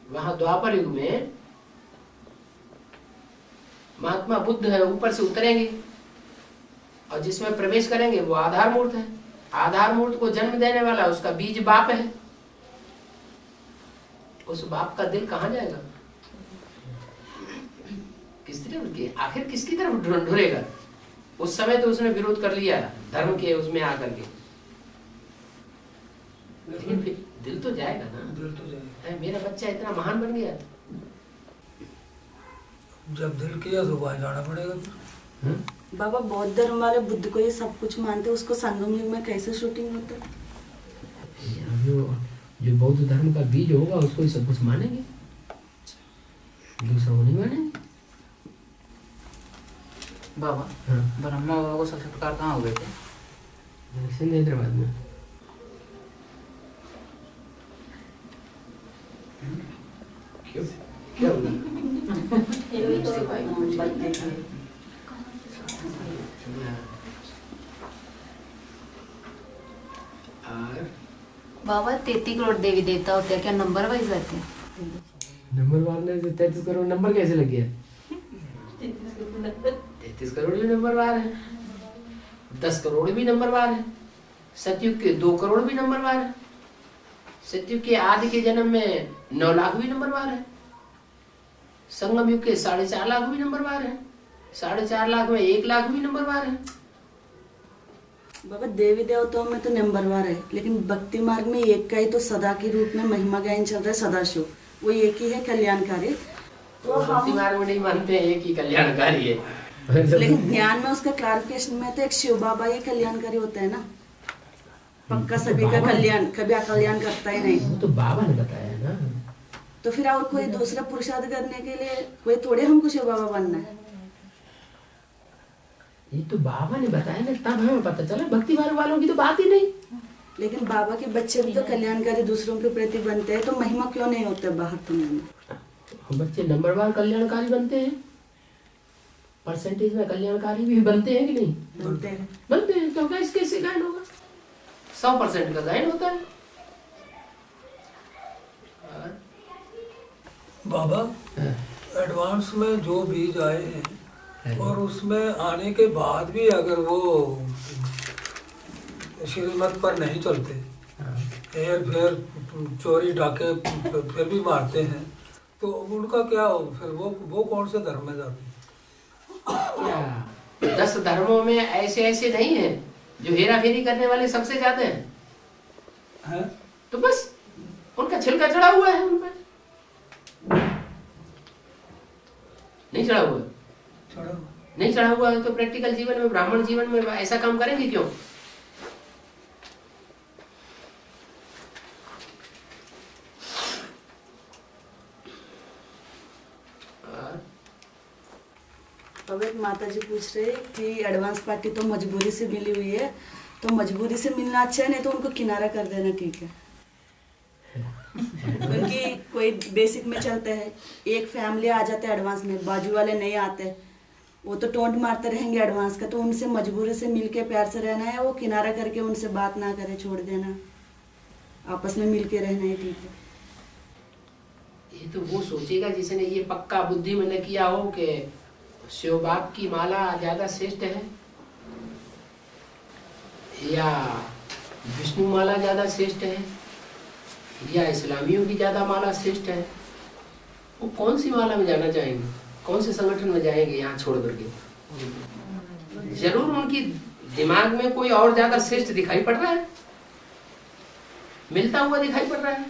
वहां द्वापर युग में महात्मा बुद्ध है, ऊपर से उतरेंगे और जिसमें प्रवेश करेंगे वो आधार मूर्त है। आधार मूर्त को जन्म देने वाला उसका बीज बाप है। उस बाप का दिल कहां जाएगा? किस तरफ, आखिर किसकी तरफ ढुरेगा? उस समय तो उसने विरोध कर लिया धर्म के उसमें आकर के, लेकिन फिर दिल तो जाएगा ना। दिल तो जाएगा। मेरा बच्चा इतना महान बन गया, जब दिल किया तो वहां जाना पड़ेगा फिर। बाबा बौद्ध धर्म वाले बुद्ध को ये सब कुछ मानते, उसको संगम युग में कैसे शूटिंग होता है? जो बौद्ध धर्म का बीज होगा उसको ही सब कुछ मानेंगे, दूसरा वो नहीं मानेंगे। बाबा ब्रह्मा बाबा को साक्षात्कार कहाँ हुए थे? सिंध हैदराबाद में। क्यों क्या होगा? बाबा 33 करोड़ देवी देवता होते हैं, क्या नंबर वाइज रहते हैं? नंबर वार 33 करोड़ नंबर कैसे लग गया? 33 करोड़ भी नंबर वार है, 10 करोड़ भी नंबर वार है, सतयुग के 2 करोड़ भी नंबर वार है, सतयुग के आदि के जन्म में 9 लाख भी नंबर वार है, संगम युग के 4.5 लाख भी नंबर वार है, 4.5 लाख में 1 लाख भी नंबर वार है। बाबा देवी देवताओं में तो नंबरवार है, लेकिन भक्ति मार्ग में एक का ही तो सदा के रूप में महिमा गायन चल रहा है, सदाशिव वो एक ही है कल्याणकारी। तो भक्ति मार्ग में नहीं मानते हैं एक ही कल्याणकारी है, लेकिन ज्ञान में उसका क्लारिफिकेशन में तो एक शिव बाबा ही कल्याणकारी होता है ना, पक्का सभी का कल्याण, कभी अकल्याण करता ही नहीं। वो तो बाबा ने बताया ना। तो फिर और कोई दूसरा पुरुषार्थ करने के लिए कोई थोड़े हमको शिव बाबा बनना है। ये तो बाबा ने बताया ना, तब हमें पता चला। भक्ति मार्ग वालों की तो बात ही नहीं। लेकिन बाबा के बच्चे भी तो कल्याणकारी दूसरों के प्रति बनते हैं, तो महिमा क्यों नहीं होते बाहर दुनिया में? बच्चे नंबरवार कल्याणकारी बनते हैं, परसेंटेज में कल्याणकारी भी बनते हैं कि नहीं? बनते हैं। तो क्या इसके गायन होगा? 100% का गायन होता है। बाबा एडवांस में जो बीज आए हैं और उसमें आने के बाद भी अगर वो श्रीमत पर नहीं चलते, हेर फेर चोरी डाके फिर भी मारते हैं, तो उनका क्या हो? फिर वो कौन से धर्म में जाते हैं? 10 धर्मों में ऐसे ऐसे नहीं है जो हेरा फेरी करने वाले सबसे ज्यादा हैं। तो बस उनका छिलका चढ़ा हुआ है, उन पर नहीं चढ़ा हुआ है। नहीं चढ़ा हुआ है तो प्रैक्टिकल जीवन में, ब्राह्मण जीवन में ऐसा काम करेंगे क्यों? अब एक माता जी पूछ रहे कि एडवांस पार्टी तो मजबूरी से मिली हुई है, तो मजबूरी से मिलना अच्छा है, नहीं तो उनको किनारा कर देना ठीक है। क्योंकि कोई बेसिक में चलता है, एक फैमिली आ जाता है एडवांस में, बाजू वाले नहीं आते, वो तो टोंट मारते रहेंगे एडवांस का, तो उनसे मजबूरी से मिलके प्यार से रहना है, वो किनारा करके उनसे बात ना करे, छोड़ देना, आपस में मिलके रहना है ठीक है। ये तो वो सोचेगा जिसने ये पक्का बुद्धि में न किया हो कि शिव बाप की माला ज्यादा श्रेष्ठ है या विष्णु माला ज्यादा श्रेष्ठ है या इस्लामियों की ज्यादा माला श्रेष्ठ है। वो कौन सी माला में जाना चाहेंगे, कौन से संगठन में जाएंगे यहाँ छोड़ करके? जरूर उनकी दिमाग में कोई और ज्यादा श्रेष्ठ दिखाई पड़ रहा है, मिलता हुआ दिखाई पड़ रहा है,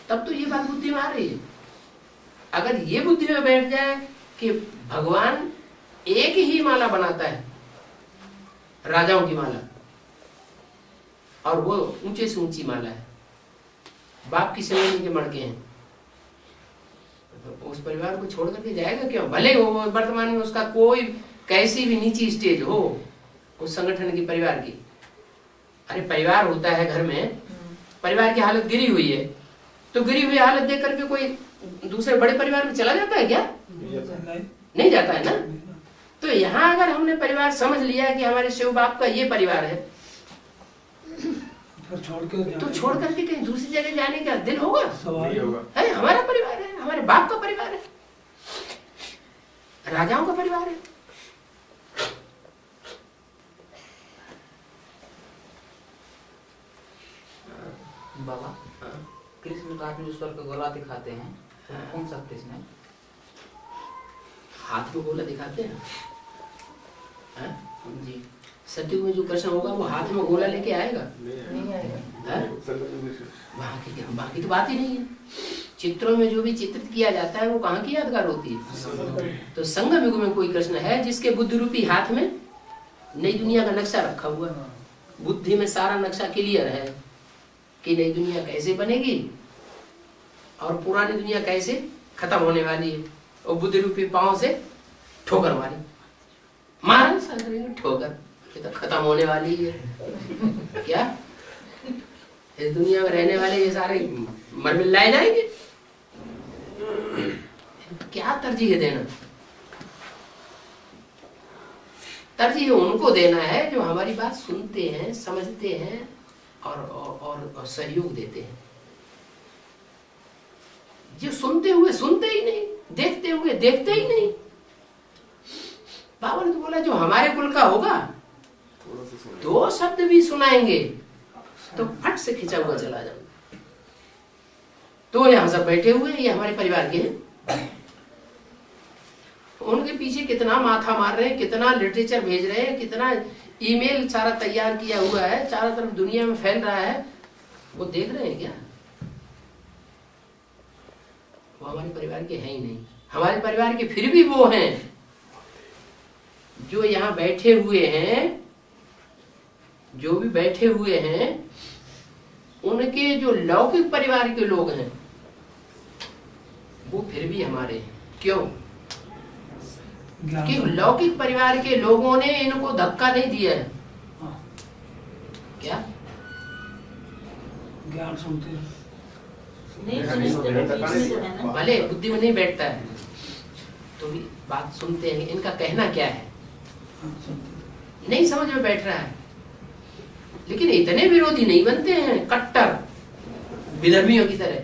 तब तो ये बात बुद्धि में आ रही है। अगर ये बुद्धि में बैठ जाए कि भगवान एक ही माला बनाता है, राजाओं की माला, और वो ऊंचे से ऊंची माला है। बाप की सेवा के मड़के हैं, तो उस परिवार को छोड़ करके जाएगा क्यों? भले वो वर्तमान में उसका कोई कैसी भी नीची स्टेज हो उस संगठन की, परिवार की। अरे परिवार होता है घर में, परिवार की हालत गिरी हुई है, तो गिरी हुई हालत देख करके कोई दूसरे बड़े परिवार में चला जाता है क्या? नहीं जाता है ना। तो यहाँ अगर हमने परिवार समझ लिया कि हमारे शिव बाप का ये परिवार है, तो छोड़ करके कहीं दूसरी जगह जाने का दिल होगा? अरे हमारा परिवार है, हमारे बाप का परिवार है, राजाओं का परिवार है। बाबा, कृष्ण का जो स्वर्ग का गोला दिखाते हैं, कौन सा कृष्ण है? हाथ में गोला दिखाते हैं जी। सत्युग में जो कृष्ण होगा वो हाथ में गोला लेके आएगा? नहीं आएगा। बाकी तो बात ही नहीं है। चित्रों में जो भी चित्रित किया जाता है वो कहाँ की यादगार होती है? तो संगम युग में कोई कृष्ण है जिसके बुद्धि रूपी हाथ में नई दुनिया का नक्शा रखा हुआ है। बुद्धि में सारा नक्शा क्लियर है कि नई दुनिया कैसे बनेगी और पुरानी दुनिया कैसे खत्म होने वाली है, और बुद्धि रूपी पांव से ठोकर मारी, मारा ठोकर, ये तो खत्म होने वाली है। क्या इस दुनिया में रहने वाले ये सारे मर मिलाए जाएंगे? क्या तरजीह देना? तरजीह उनको देना है जो हमारी बात सुनते हैं, समझते हैं और सहयोग देते हैं। जो सुनते हुए सुनते ही नहीं, देखते हुए देखते ही नहीं। बाबा ने तो बोला जो हमारे कुल का होगा 2 शब्द भी सुनाएंगे तो फट से खिंचा हुआ चला जाऊंगा। तो यहाँ सब बैठे हुए ये हमारे परिवार के हैं। उनके पीछे कितना माथा मार रहे हैं, कितना लिटरेचर भेज रहे हैं, कितना ईमेल सारा तैयार किया हुआ है, चारों तरफ दुनिया में फैल रहा है, वो देख रहे हैं क्या? वो हमारे परिवार के हैं ही नहीं। हमारे परिवार के फिर भी वो हैं जो यहाँ बैठे हुए हैं, जो भी बैठे हुए हैं, उनके जो लौकिक परिवार के लोग हैं वो फिर भी हमारे हैं। क्यों? कि लौकिक परिवार के लोगों ने इनको धक्का नहीं दिया है। क्या ज्ञान सुनते हैं, भले बुद्धि में नहीं बैठता है तो भी बात सुनते हैं। इनका कहना क्या है नहीं समझ में बैठ रहा है, लेकिन इतने विरोधी नहीं बनते हैं कट्टर विधर्मियों की तरह,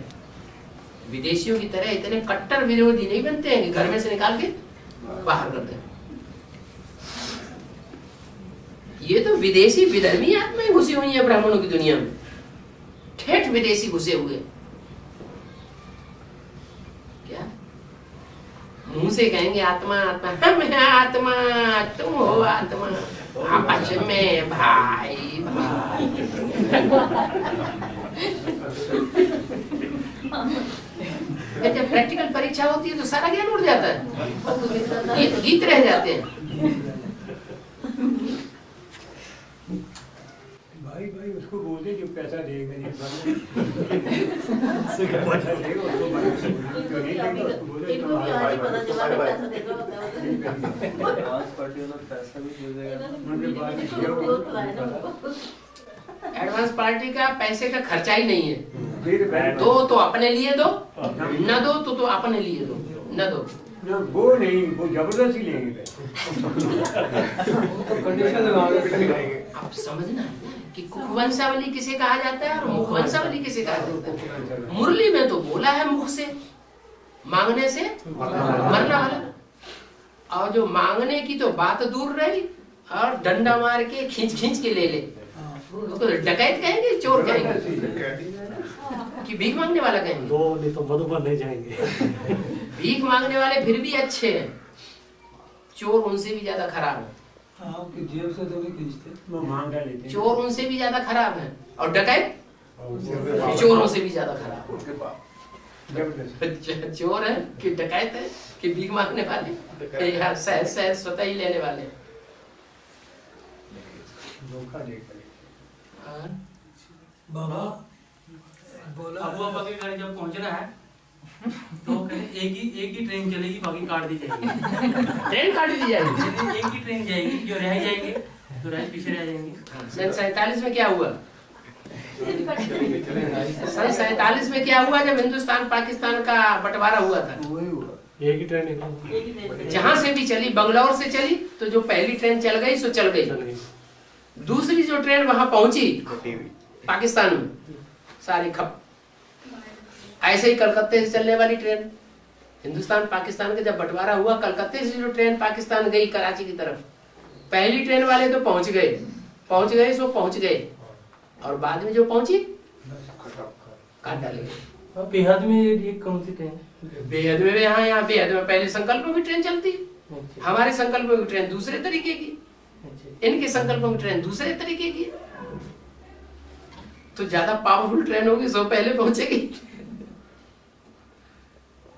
विदेशियों की तरह इतने कट्टर विरोधी नहीं बनते हैं कि घर में से निकाल के बाहर कर दें। ये तो विदेशी विधर्मी आत्माएं घुसी हुई है ब्राह्मणों की दुनिया में, ठेठ विदेशी घुसे हुए। क्या मुंह से कहेंगे आत्मा आत्मा, हम हैं आत्मा, तुम हो आत्मा, आपस में भाई भाई। जब प्रैक्टिकल परीक्षा होती है तो सारा ज्ञान उड़ जाता है, ये गीत रह जाते हैं। भाई भाई उसको बोलते जो पैसा देगा नहीं एडवांस पार्टी का पैसे का खर्चा ही नहीं है। दो तो अपने लिए दो, न दो तो अपने लिए दो, न दो वो नहीं, वो जबरदस्ती लेंगे। आप समझना कि कुखवंशावली किसे कहा जाता है और मुखवंशावली किसे कहा जाता है। मुरली में तो बोला है मुख से, मांगने से मरना वाला, और जो मांगने की तो बात दूर रही और डंडा मार के खींच खींच के ले ले, तो डकैत कहेंगे, चोर कहेंगे कि भीख मांगने वाला कहेंगे? दो नहीं तो मधुबन नहीं जाएंगे। भीख मांगने वाले फिर भी अच्छे हैं, चोर उनसे भी ज्यादा खराब है। आपकी जेब से तो नहीं खींचते, वो मांगा लेते। चोर उनसे भी ज्यादा खराब है, और डकैत चोरों से भी ज्यादा खराब है। चोर है कि डकैत है कि भीख मांगने वाले या सहज सहज स्वतः ही लेने वाले। धोखा देकर बाबा बोला अबुआ बाकी गाड़ी जब पहुंचना है तो कहे एक ही ट्रेन चलेगी, बाकी काट दी जाएगी। ट्रेन काट दी जाएगी, एक ही ट्रेन जाएगी, जो रह जाएंगे तो रह पीछे रह जाएंगे। सन 47 में क्या हुआ? सन 47 में क्या हुआ जब हिंदुस्तान पाकिस्तान का बंटवारा हुआ था? एक ही ट्रेन जहां से भी चली, बंगलौर से चली तो जो पहली ट्रेन चल गई सो चल गई, दूसरी जो ट्रेन वहां पहुंची पाकिस्तान में सारी खप। ऐसे ही कलकत्ते से चलने वाली ट्रेन, हिंदुस्तान पाकिस्तान का जब बंटवारा हुआ, कलकत्ते से जो ट्रेन पाकिस्तान गई कराची की तरफ, पहली ट्रेन वाले तो पहुंच गए सो पहुंच गए, और बाद में जो पहुंची काट डाले गए। बेहद में ये कौन सी ट्रेन? बेहद में यहाँ बेहद में पहले संकल्पों की ट्रेन चलती, हमारे संकल्पों की ट्रेन दूसरे तरीके की, इनके संकल्पों की ट्रेन दूसरे तरीके की। तो ज्यादा पावरफुल ट्रेन होगी सो पहले पहुंचेगी।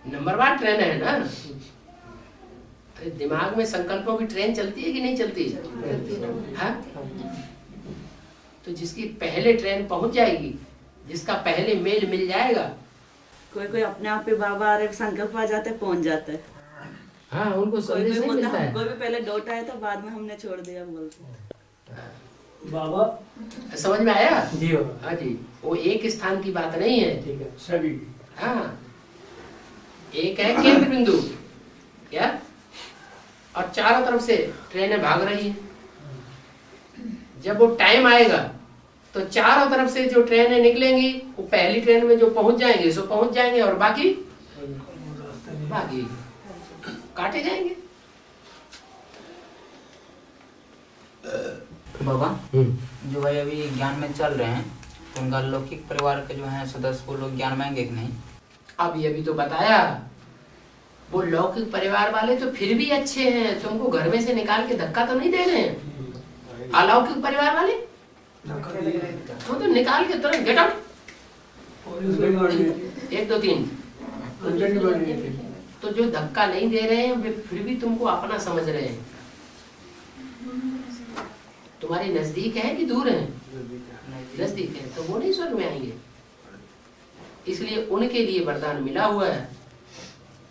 नंबरवार ट्रेन है ना। अरे दिमाग में संकल्पों की ट्रेन चलती है कि नहीं चलती है? हाँ? तो जिसकी पहले ट्रेन पहुंच जाएगी, जिसका पहले मेल मिल जाएगा। कोई कोई अपने आप पे बाबा आ रहे संकल्प आ जाते पहुंच जाते हैं। हाँ, उनको संदेश नहीं मिलता है। कोई भी पहले डोट आया था, बाद में हमने छोड़ दिया बोलते। बाबा समझ में आया? जी बाबा। हाँ जी, वो एक स्थान की बात नहीं है। ठीक है सभी। हाँ, एक है केंद्र बिंदु क्या, और चारों तरफ से ट्रेनें भाग रही है। जब वो टाइम आएगा तो चारों तरफ से जो ट्रेनें निकलेंगी वो पहली ट्रेन में जो पहुंच जाएंगे सो पहुंच जाएंगे, और बाकी काटे जाएंगे। बाबा जो भाई अभी ज्ञान में चल रहे हैं तो उनका लौकिक परिवार के जो है सदस्य वो लोग ज्ञान मांगेंगे कि नहीं? अभी तो बताया, वो लौकिक परिवार वाले तो फिर भी अच्छे हैं, तुमको घर में से निकाल के धक्का तो नहीं दे रहे हैं। अलौकिक परिवार वाले तो निकाल के तुरंत गेट आउट, 1 2 3। तो जो धक्का नहीं दे रहे हैं वे फिर भी तुमको अपना समझ रहे हैं। तुम्हारे नजदीक है कि दूर है? नजदीक है, तो वो नहीं स्वर्ग में आएंगे। इसलिए उनके लिए वरदान मिला हुआ है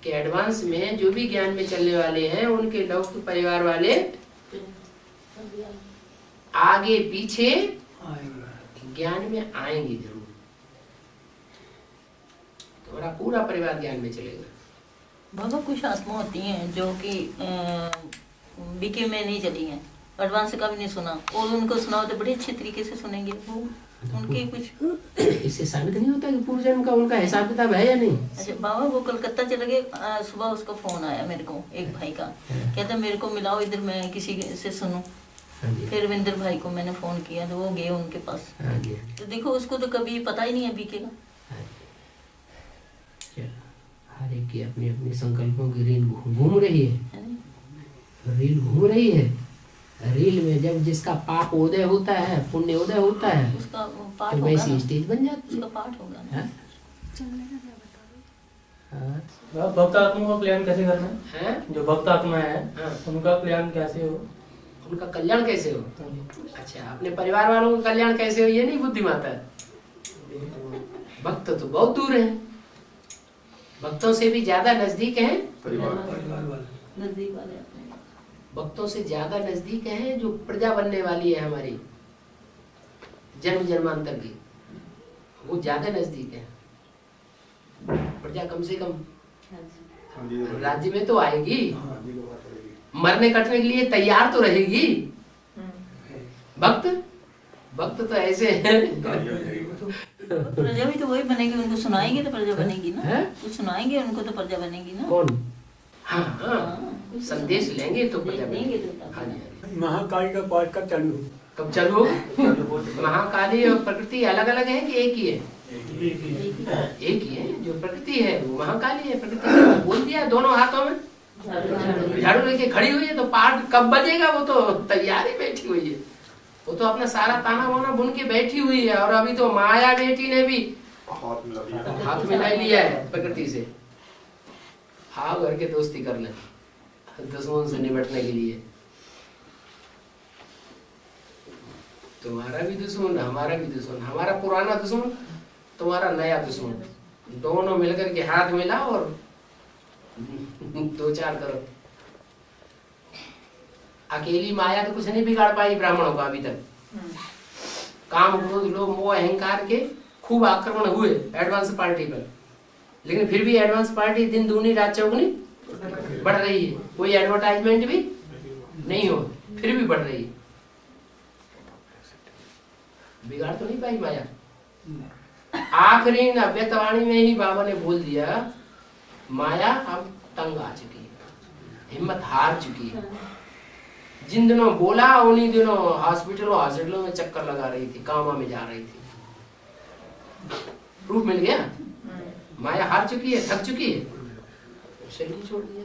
कि एडवांस में जो भी ज्ञान में चलने वाले हैं, उनके लौकिक परिवार वाले आगे पीछे ज्ञान में आएंगे जरूर। तुम्हारा पूरा परिवार ज्ञान में चलेगा। बाबा कुछ आत्मा होती हैं जो कि बीके में नहीं चली हैं, एडवांस का भी नहीं सुना, और उनको सुनाओ तो बड़े अच्छे तरीके से सुनेंगे वो। उनके कुछ इससे साबित नहीं होता कि पूर्व जन्म का उनका हिसाब किताब है या नहीं। अच्छा बाबा, वो कलकत्ता चले गए, सुबह उसका फोन आया मेरे को एक भाई का, कहता मेरे को मिलाओ इधर, मैं किसी से सुनूं। फिर रविंद्र भाई को मैंने फोन किया तो वो गए उनके पास। तो देखो उसको तो कभी पता ही नहीं है बीके का। हर एक की अपनी अपनी संकल्पों की रील घूम रही है, रील घूम रही है। रील में जब जिसका पाप उदय होता है, पुण्य उदय होता है, उसका पाठ तो वैसी स्टेज बन जाती है। उसका पाठ होगा। भक्त आत्मा का कल्याण कैसे करना है? जो भक्त आत्मा है उनका कल्याण कैसे हो? उनका कल्याण कैसे हो? अच्छा, अपने परिवार वालों का कल्याण कैसे हो ये नहीं बुद्धिमाता है। भक्त तो बहुत दूर है, भक्तों से भी ज्यादा नजदीक है नजदीक वाले, भक्तों से ज्यादा नजदीक है जो प्रजा बनने वाली है हमारी जन्म जन्मांतर की, वो ज्यादा नजदीक है। प्रजा कम से कम राज्य में तो आएगी, मरने कटने के लिए तैयार तो रहेगी। भक्त तो ऐसे हैं। प्रजा भी तो वही बनेगी, उनको सुनाएंगे तो प्रजा बनेगी ना। कुछ सुनाएंगे उनको तो प्रजा बनेगी ना। कौन? हाँ, संदेश लेंगे तो प्रजा बनेगी। महाकाली का पाठ कब चालू हो? कब चालू? महाकाली और प्रकृति अलग अलग है कि एक ही है? एक ही है। जो प्रकृति है वो महाकाली है। प्रकृति बोल दिया, दोनों हाथों में झाड़ू लेके खड़ी हुई है, तो पाठ कब बजेगा वो तो तैयार ही बैठी हुई है। वो तो अपना सारा ताना वाना बुन के बैठी हुई है। और अभी तो माया बेटी ने भी हाथ मिला ही लिया है प्रकृति से। आओ घर के दोस्ती कर ले दुश्मन से निपटने के लिए। तुम्हारा भी दुश्मन, हमारा भी दुश्मन, हमारा पुराना दुश्मन, तुम्हारा नया दुश्मन, दोनों मिलकर के हाथ मिला और 2-4 करो। अकेली माया तो कुछ नहीं बिगाड़ पाई ब्राह्मणों का अभी तक। काम, क्रोध, लोभ, मोह, अहंकार के खूब आक्रमण हुए एडवांस पार्टी पर, लेकिन फिर भी एडवांस पार्टी दिन दूनी रात चौगुनी बढ़ रही है। कोई एडवर्टाइजमेंट भी नहीं हो, फिर भी बढ़ रही है। बिगाड़ तो नहीं पाई माया। आखिरी नव्यतवाणी में ही बाबा ने बोल दिया माया अब तंग आ चुकी है, हिम्मत हार चुकी है। जिन दिनों बोला उन्हीं दिनों हॉस्पिटलों में चक्कर लगा रही थी, कामा में जा रही थी। प्रूफ मिल गया, माया हार चुकी है, थक चुकी है, शरीर छोड़ दिया।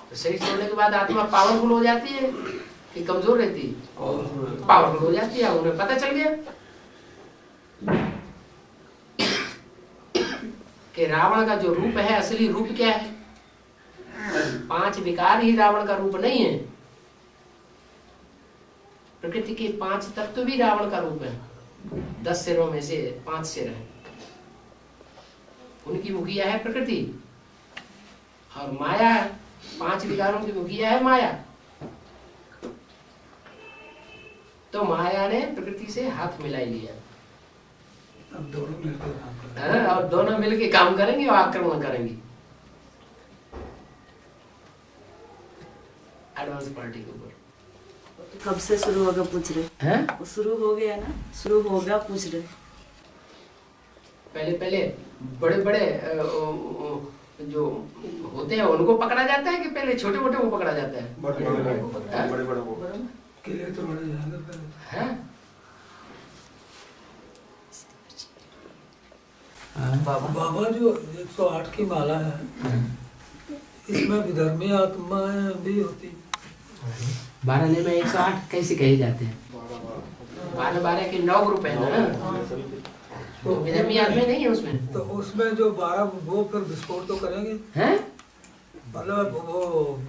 तो शरीर छोड़ने के बाद आत्मा पावरफुल हो जाती है कि कमजोर रहती है? पावरफुल हो जाती है। उन्हें पता चल गया कि रावण का जो रूप है असली रूप क्या है। 5 विकार ही रावण का रूप नहीं है। प्रकृति के 5 तत्व भी रावण का रूप है। 10 सिरों में से 5 सिर है, उनकी मुखिया है प्रकृति, और माया 5 विकारों की मुखिया है माया। तो माया ने प्रकृति से हाथ मिला लिया। अब दोनों मिलकर काम करेंगे। और दोनों मिलके काम करेंगे और आक्रमण करेंगे एडवांस पार्टी के ऊपर। कब से शुरू होगा पूछ रहे हैं? शुरू हो गया ना, शुरू होगा पूछ रहे। पहले बड़े जो होते हैं उनको पकड़ा जाता है कि पहले छोटे मोटे को पकड़ा जाता है? बड़े किले तो बड़े जाएंगे पहले। बाबा जो 108 की माला है, इसमें विधर्मी आत्माएं भी होती। 12 में 108 कैसे कहे जाते हैं? 12 के 9 ग्रुप है ना, तो विधर्मी आत्मा नहीं है उसमें। तो उसमें जो 12 वो फिर विस्फोट तो करेंगे, हैं? मतलब वो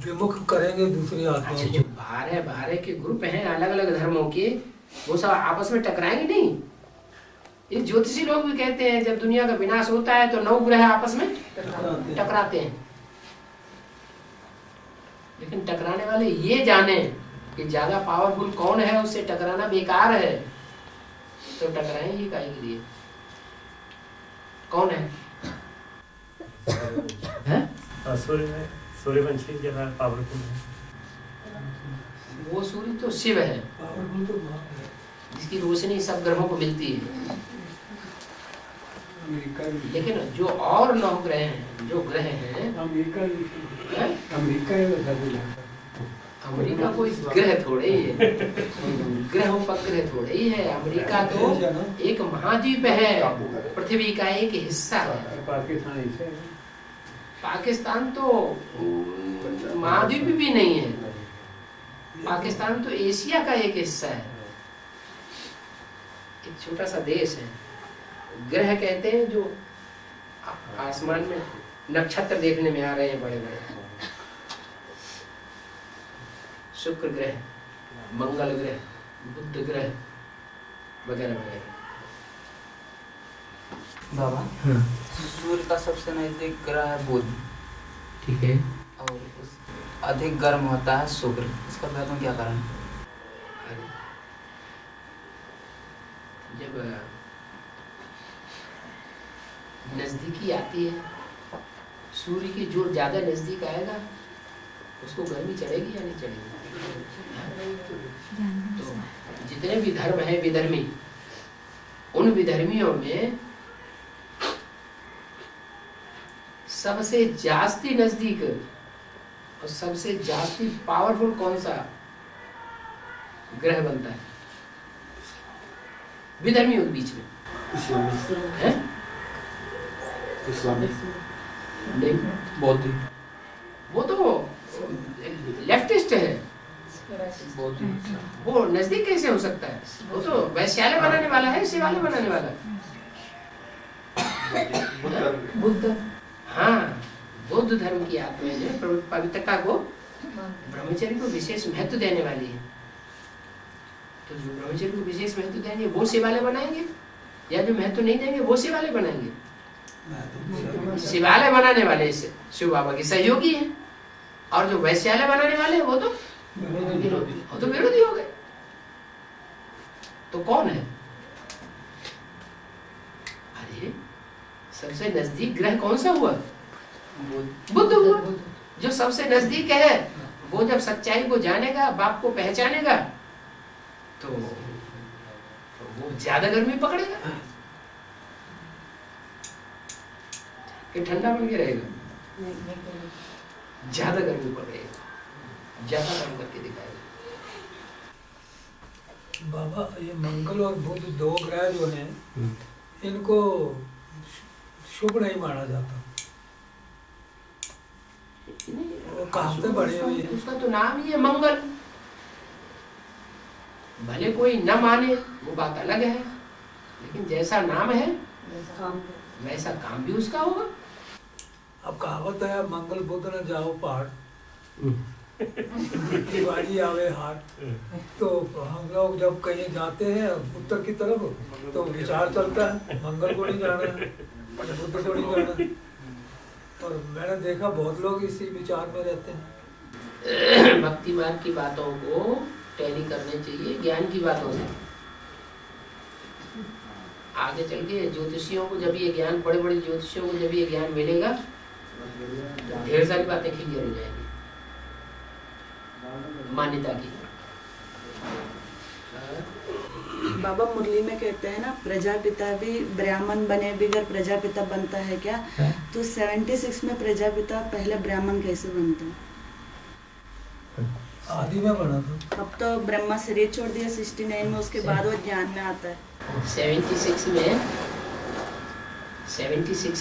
विमुख करेंगे दूसरी आत्मा। अच्छा, जो 12 के ग्रुप हैं अलग अलग धर्मों के, वो सब आपस में टकराएंगे नहीं। ये ज्योतिषी लोग भी कहते हैं जब दुनिया का विनाश होता है तो 9 ग्रह आपस में टकराते हैं। लेकिन टकराने वाले ये जाने कि ज्यादा पावरफुल कौन है, उससे टकराना बेकार है। तो टकराएंगे काहे के लिए? कौन है? सूर्यवंशी जो है पावरफुल है। वो सूर्य तो शिव है, जिसकी रोशनी सब ग्रहों को मिलती है। लेकिन जो और 9 ग्रह हैं, जो ग्रह हैं, अमेरिका कोई ग्रह थोड़े ही है, ग्रह उपग्रह थोड़े ही है। अमेरिका तो एक महाद्वीप है, पृथ्वी का एक हिस्सा है। पाकिस्तान तो महाद्वीप भी नहीं है, पाकिस्तान तो एशिया का एक हिस्सा है, एक छोटा सा देश है। ग्रह कहते हैं जो आसमान में नक्षत्र देखने में आ रहे हैं बड़े बड़े, शुक्र ग्रह, मंगल ग्रह, बुध ग्रह वगैरह वगैरह। बाबा, सूर्य का सबसे नजदीक ग्रह है बुध, ठीक है, और अधिक गर्म होता है शुक्र। इसका बताऊं क्या कारण? जब नजदीकी आती है, सूर्य की जो ज्यादा नजदीक आएगा उसको गर्मी चढ़ेगी या नहीं चढ़ेगी? तो जितने भी धर्म है विधर्मी, उन विधर्मियों में सबसे जास्ती नजदीक और सबसे जास्ती पावरफुल कौन सा ग्रह बनता है विधर्मियों के बीच में? है? नहीं, बौद्ध। वो तो लेफ्टिस्ट है, वो नजदीक कैसे हो सकता है? वो तो वैश्यालय बनाने वाला है, शिवालय बनाने वाला है। बुद्ध, हाँ, बौद्ध धर्म की आत्मा जो है पवित्रता को, ब्रह्मचर्य को विशेष महत्व देने वाली है। तो जो ब्रह्मचर्य को विशेष महत्व देंगे वो शिवालय बनाएंगे, या जो महत्व नहीं देंगे वो शिवालय बनाएंगे। शिवालय बनाने वाले शिव बाबा के सहयोगी हैं, और जो वैश्यालय बनाने वाले हैं वो तो विरोधी हो गए। तो कौन है? अरे सबसे नजदीक ग्रह कौन सा हुआ? बुद्ध हुआ। जो सबसे नजदीक है वो जब सच्चाई को जानेगा, बाप को पहचानेगा, तो वो ज्यादा गर्मी पकड़ेगा कि ठंडा बन के रहेगा? ज्यादा गर्मी पकड़ेगा, ज्यादा काम करके दिखाएगा। बाबा ये मंगल और बुध दो ग्रह जो हैं, इनको शुभ नहीं माना जाता। वो कहाँ से बने हुए हैं? उसका तो नाम ही है मंगल। भले कोई न माने वो बात अलग है, लेकिन जैसा नाम है वैसा काम भी उसका होगा। अब कहावत है मंगल बुध न जाओ पहाड़, बाड़ी आवे हार। तो हम लोग जब कहीं जाते हैं उत्तर की तरफ तो विचार चलता है मंगल को नहीं जाना है, बुध को नहीं जाना है। और मैंने देखा बहुत लोग इसी विचार में रहते हैं। भक्ति मार्ग की बातों को टैली करने चाहिए ज्ञान की बातों से। आगे चल के ज्योतिषियों को जब ये ज्ञान, बड़े बड़े ज्योतिषियों को जब ये ज्ञान मिलेगा तो ढेर सारी बातें क्लियर हो जाएंगी मान्यता की। बाबा मुरली में कहते हैं ना, प्रजापिता भी ब्राह्मण बने बिगर प्रजापिता बनता है क्या? तो 76 में प्रजापिता पहले ब्राह्मण कैसे बनता है? आदि में बना था। अब तो ब्रह्मा शरीर छोड़ दिया 69 में, उसके बाद वो ज्ञान में आता है। 76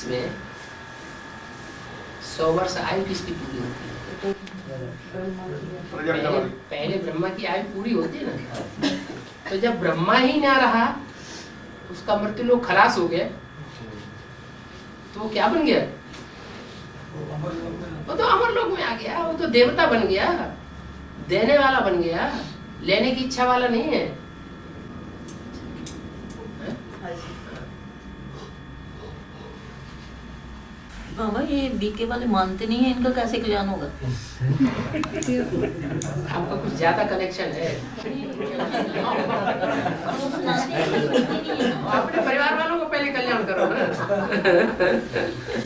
में 100 वर्ष आयु किसकी पूरी होती है? पहले ब्रह्मा की आयु पूरी होती है ना। तो जब ब्रह्मा ही ना रहा, उसका मृत्यु लोग खलास हो गया, तो वो क्या बन गया? वो तो अमर लोक में आ गया, वो तो देवता बन गया, देने वाला बन गया, लेने की इच्छा वाला नहीं है। बाबा ये बीके वाले मानते नहीं है, इनका कैसे कल्याण होगा? आपका कुछ ज्यादा कनेक्शन है। अपने परिवार वालों को पहले कल्याण करो ना।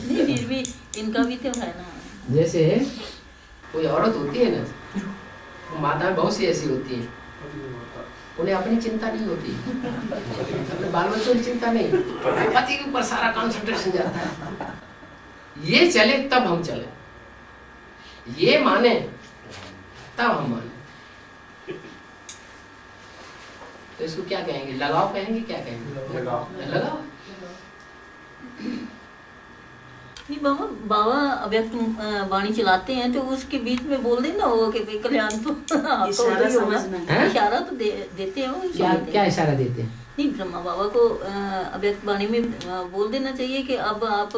नहीं फिर भी इनका भी तो है ना। जैसे कोई औरत होती है ना, माताएं बहुत सी ऐसी होती हैं, उन्हें अपनी चिंता नहीं होती, अपने बाल बच्चों की चिंता नहीं, पति के ऊपर सारा कंसंट्रेशन जाता है। ये चले तब हम चले, ये माने तब हम माने। तो इसको क्या कहेंगे? लगाव कहेंगे? क्या कहेंगे? लगाव। नहीं बाबा, बाबा अव्यक्त वाणी चलाते हैं तो उसके बीच में बोल देना वो कि कल्याण तो इशारा समझना है। इशारा तो देते हैं वो। क्या इशारा देते हैं? नहीं ब्रह्मा बाबा को अव्यक्त वाणी में बोल देना चाहिए कि अब आप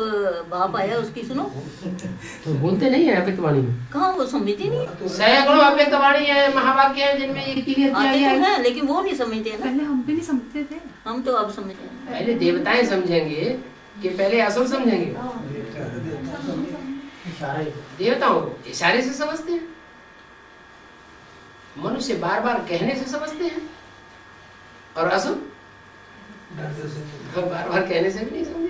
बाप आया उसकी सुनो। तो बोलते नहीं है अव्यक्त वाणी में? कहाँ वो समझते नहीं। सैकड़ों अव्यक्त वाणी है, महावाक्य है जिनमें ये क्लियर किया गया है, लेकिन वो नहीं समझते ना। पहले हम भी नहीं समझते थे, हम तो अब समझते हैं। पहले देवताएं समझेंगे कि पहले असुर समझेंगे? देवताओं को इशारे से समझते हैं, मनुष्य बार बार कहने से समझते हैं, और असुर बार बार कहने से भी नहीं समझे।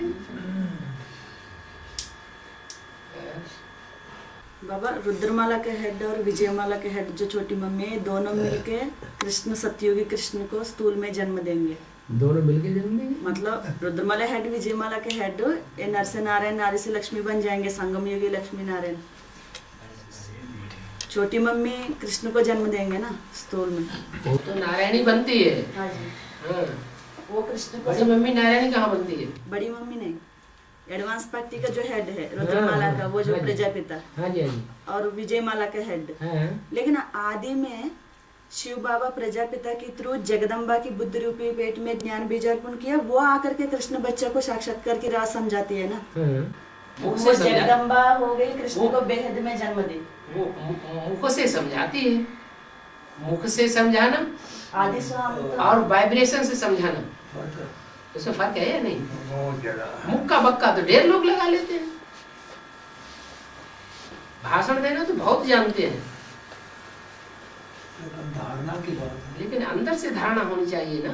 बाबा रुद्रमाला के हेड और विजयमाला के हेड जो छोटी मम्मी है, दोनों मिलके कृष्ण, सतयुगी कृष्ण को स्थूल में जन्म देंगे। दोनों मिलके जन्म देंगे मतलब रुद्रमाला हेड, विजयमाला के हेड, ये नर से नारायण, नारी से लक्ष्मी बन जाएंगे, संगम युगी लक्ष्मी नारायण। छोटी मम्मी कृष्ण को जन्म देंगे ना स्थूल में। वो तो नारायणी बनती है। हाँ जी, हाँ। वो कृष्ण को। बड़ी मम्मी नारायणी कहाँ बनती है? बड़ी मम्मी नहीं, एडवांस पार्टी का जो हेड है रुद्रमाला का, वो जो प्रजापिता। हाँ जी, हाँ जी। और विजयमाला का हेड। हाँ। लेकिन आदि में शिव बाबा प्रजापिता के थ्रू जगदम्बा की बुद्ध रूपी पेट में ज्ञान बीज अर्पण किया, वो आकर के कृष्ण बच्चा को साक्षात्कार की राह समझाती है ना। मुख वो से जगदम्बा हो गई, कृष्ण को बेहद में जन्म दी। वो मुख से समझाती है, मुख से समझाना आदि स्वामी और वाइब्रेशन से समझाना, उसमें फर्क है या नहीं? मुख का बक्का तो ढेर लोग लगा लेते हैं, भाषण देना तो बहुत जानते हैं, धारणा की बात है। लेकिन अंदर से धारणा होनी चाहिए ना।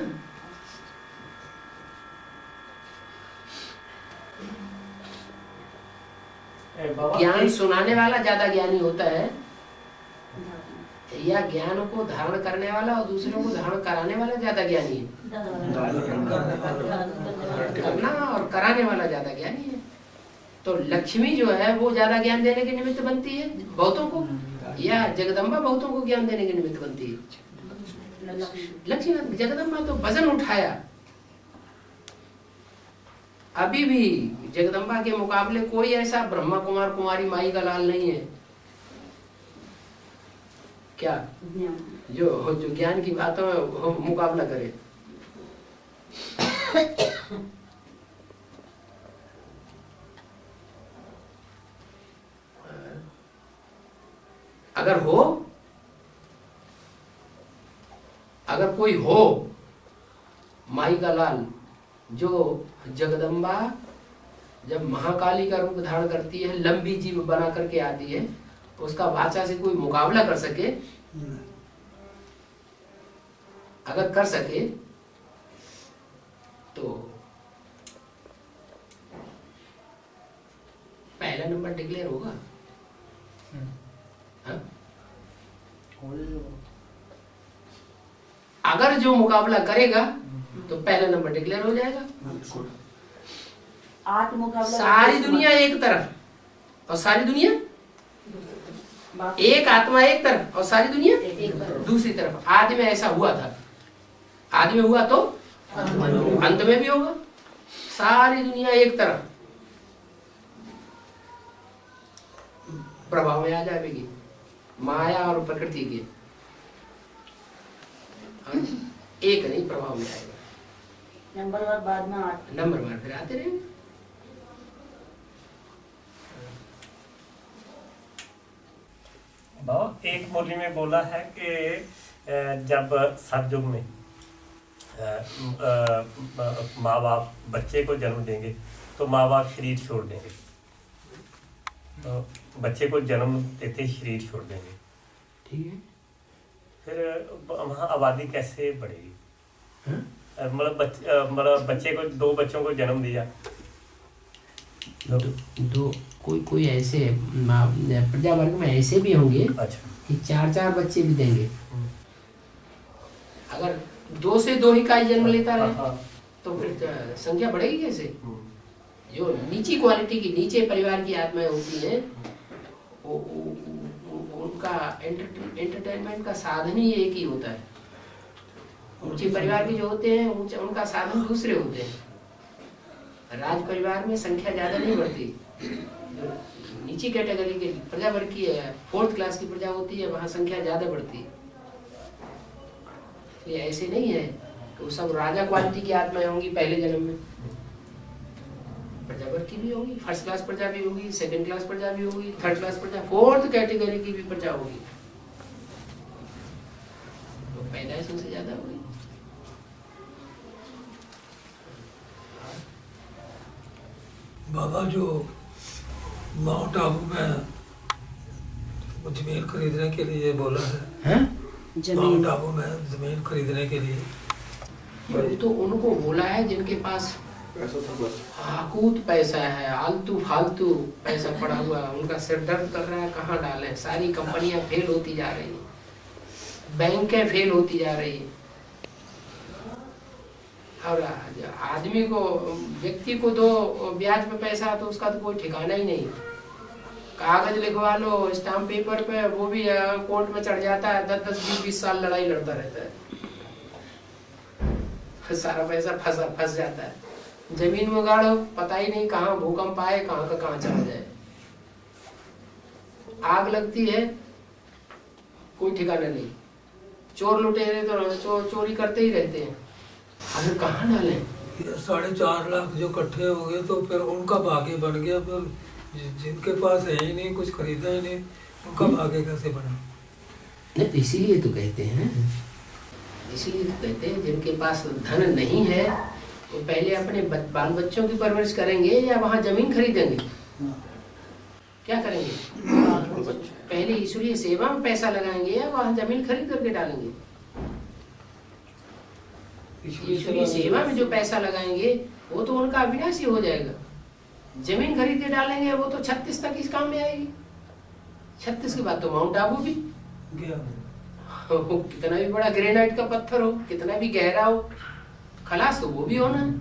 ज्ञान सुनाने वाला ज्यादा ज्ञानी होता है या ज्ञान को धारण करने वाला और दूसरों को धारण कराने वाला ज्यादा ज्ञानी है? करना और कराने वाला ज्यादा ज्ञानी है। तो लक्ष्मी जो है वो ज्यादा ज्ञान देने के निमित्त बनती है बहुतों को, या जगदम्बा बहुतों को ज्ञान देने के निमित्त बनती है? लक्ष्मी जगदम्बा तो वजन उठाया। अभी भी जगदम्बा के मुकाबले कोई ऐसा ब्रह्मा कुमार कुमारी माई का लाल नहीं है क्या जो ज्ञान की बातों में मुकाबला करे। अगर कोई हो माई का लाल, जो जगदम्बा जब महाकाली का रूप धारण करती है, लंबी जीभ बना करके आती है, उसका भाषा से कोई मुकाबला कर सके, अगर कर सके तो पहला नंबर डिक्लेयर होगा। हाँ? अगर जो मुकाबला करेगा तो पहला नंबर डिक्लेयर हो जाएगा। सारी दुनिया एक तरफ और सारी दुनिया एक, आत्मा एक तरफ और सारी दुनिया दूसरी तरफ। आदि में ऐसा हुआ था, आदि में हुआ तो अंत में भी होगा। सारी दुनिया एक तरफ प्रभाव में आ जाएगी, माया और प्रकृति के एक नहीं प्रभाव में आएगा। नंबर बाद में नंबर बार फिर आते रहेंगे। बाबा एक बोली में बोला है कि जब सतयुग में माँ बाप बच्चे को जन्म देंगे तो माँ बाप शरीर छोड़ देंगे, तो बच्चे को जन्म देते ही शरीर छोड़ देंगे। ठीक है, फिर वहाँ आबादी कैसे बढ़ेगी? मतलब बच्चे को, दो बच्चों को जन्म दिया, दो कोई ऐसे प्रजा वर्ग में ऐसे भी होंगे अच्छा कि चार बच्चे भी देंगे। अगर 2 से 2 ही का जन्म लेता रहे तो फिर संख्या बढ़ेगी कैसे? जो नीची क्वालिटी की, नीचे परिवार की आत्माएं होती हैं, उनका एंटरटेनमेंट का साधन ही एक ही होता है। ऊंचे परिवार के जो होते हैं उनका साधन दूसरे होते हैं। राज परिवार में संख्या ज्यादा नहीं बढ़ती। नीची कैटेगरी के प्रजा वर्ग की है, 4th क्लास की प्रजा होती है, वहां संख्या ज्यादा बढ़ती है। ये ऐसे नहीं है कि वो सब राजा क्वालिटी की आत्माएं होंगी पहले जन्म में। प्रजा वर्ग की भी होगी, 1st क्लास प्रजा भी होगी, 2nd क्लास प्रजा भी होगी, 3rd क्लास प्रजा, 4th कैटेगरी की भी प्रजा होगी, तो पैदाइश उनसे ज्यादा होगी। बाबा जो माउंट आबू में जमीन खरीदने के लिए बोला है, माउंट आबू में जमीन खरीदने के लिए, तो उनको बोला है जिनके पास हाकूत पैसा है, आलतू फालतू पैसा पड़ा हुआ, उनका सिर दर्द कर रहा है कहाँ डालें। सारी कंपनियां फेल होती जा रही, बैंकें फेल होती जा रही, और आदमी को, व्यक्ति को दो ब्याज पे पैसा तो उसका तो कोई ठिकाना ही नहीं। कागज लिखवा लो स्टाम्प पेपर पे, वो भी कोर्ट में चढ़ जाता है, 10-20 साल लड़ाई लड़ता रहता है, सारा पैसा फंस जाता है। जमीन में गाड़ो, पता ही नहीं कहाँ भूकंप आए, कहाँ का कहाँ चला जाए। आग लगती है, कोई ठिकाना नहीं। चोर लुटेरे तो चोरी करते ही रहते हैं। अगर कहाँ डालें? 4.5 लाख जो इकट्ठे हो गए तो फिर उनका भाग्य बन गया, फिर जिनके पास है ही नहीं, कुछ खरीदा ही नहीं, उनका भाग्य कैसे बना? नहीं, तो इसीलिए तो कहते हैं, इसीलिए तो कहते हैं जिनके पास धन नहीं है वो पहले अपने बाल बच्चों की परवरिश करेंगे या वहाँ जमीन खरीदेंगे? क्या करेंगे? पहले ईश्वरीय सेवा में पैसा लगाएंगे या वहाँ जमीन खरीद करके डालेंगे? ईश्वरीय सेवा में जो पैसा लगाएंगे वो तो उनका अविनाशी हो जाएगा। जमीन खरीद के डालेंगे वो तो 36 तक इस काम में आएगी। 36 के बाद तो माउंट आबू भी कितना भी बड़ा ग्रेनाइट का पत्थर हो, कितना भी गहरा हो, खलास तो वो भी होना है।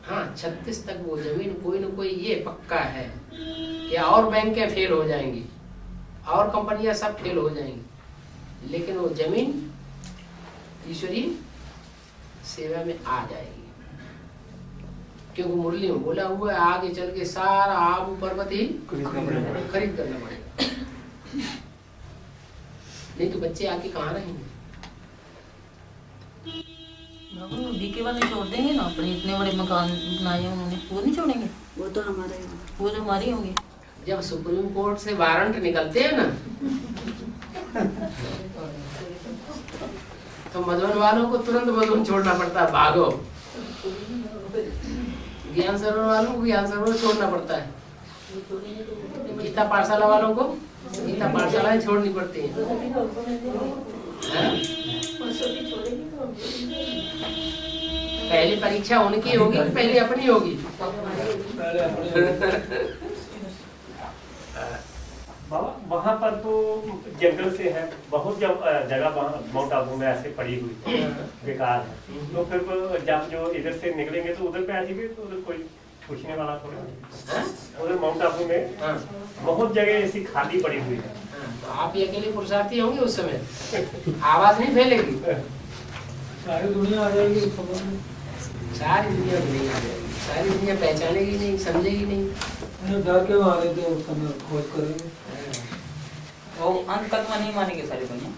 हाँ, 36 तक वो जमीन कोई ना कोई ये पक्का है कि और बैंकें फेल हो जाएंगी और कंपनियां सब फेल हो जाएंगी, लेकिन वो जमीन ईश्वरीय सेवा में आ जाएगी। क्योंकि मुरली में बोला हुआ है आगे चल के सारा आबू पर्वत ही खरीद करना पड़ेगा, नहीं तो बच्चे आके कहाँ रहेंगे? बीके वाले छोड़ देंगे ना, अपने इतने बड़े मकान बनाए उन्होंने, वो नहीं छोड़ेंगे? वो तो हमारे, वो तो हमारे होंगे। जब सुप्रीम कोर्ट से वारंट निकलते हैं ना तो मधुबन वालों को तुरंत मधुबन छोड़ना पड़ता है, भागो। ज्ञान सरोवर वालों को ज्ञान सरोवर छोड़ना पड़ता है, गीता पाठशाला वालों को गीता पाठशालाएं छोड़नी पड़ती हैं। पहले परीक्षा उनकी होगी, पहले अपनी होगी। बाबा वहाँ पर तो जंगल से है, बहुत जगह माउंट आबू में ऐसे पड़ी हुई बेकार है, तो फिर जब जो इधर से निकलेंगे तो उधर पे आ जाएंगे, तो उधर कोई पूछने वाला थोड़ा। उधर माउंट आबू में बहुत जगह ऐसी खाली पड़ी हुई है। तो आप ही अकेले पुरुषार्थी होंगे उस समय, आवाज नहीं फैलेगी, सारी दुनिया आ जाएगी उस समय में। सारी दुनिया नहीं आ जाएगी, सारी दुनिया पहचानेगी नहीं, समझेगी नहीं। डर के मारे थे उस समय, खोज करेंगे वो अंत तक में नहीं मानेंगे सारी दुनिया,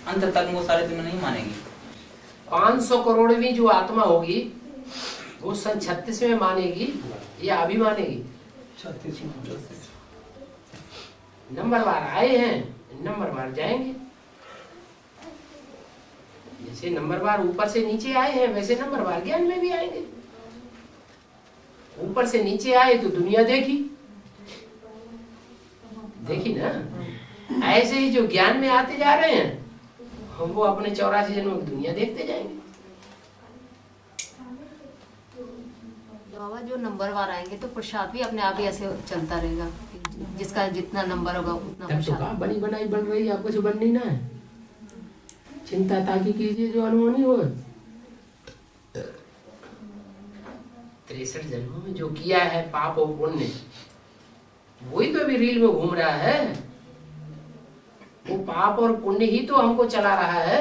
अंत तक वो सारी दुनिया नहीं मानेगी। 500 करोड़वीं जो आत्मा होगी वो सन 36 में मानेगी या अभी मानेगी? 36 में। नंबरवार आए हैं, नंबरवार जाएंगे। जैसे नंबरवार ऊपर से नीचे आए हैं वैसे नंबरवार ज्ञान में भी आएंगे। ऊपर से नीचे आए तो दुनिया देखी ना, ऐसे ही जो ज्ञान में आते जा रहे हैं हम वो अपने 84 जन्मों की दुनिया देखते जाएंगे। बाबा जो नंबरवार आएंगे तो प्रसाद भी अपने आप ही ऐसे चलता रहेगा, जिसका जितना नंबर होगा उतना प्रसाद। बनी बनाई बन रही है, आपको जो बननी ना है, चिंता ताकि कीजिए जो अनहोनी हो। 63 जन्मों में जो किया है पाप और पुण्य वही तो अभी रील में घूम रहा है। वो पाप और पुण्य ही तो हमको चला रहा है।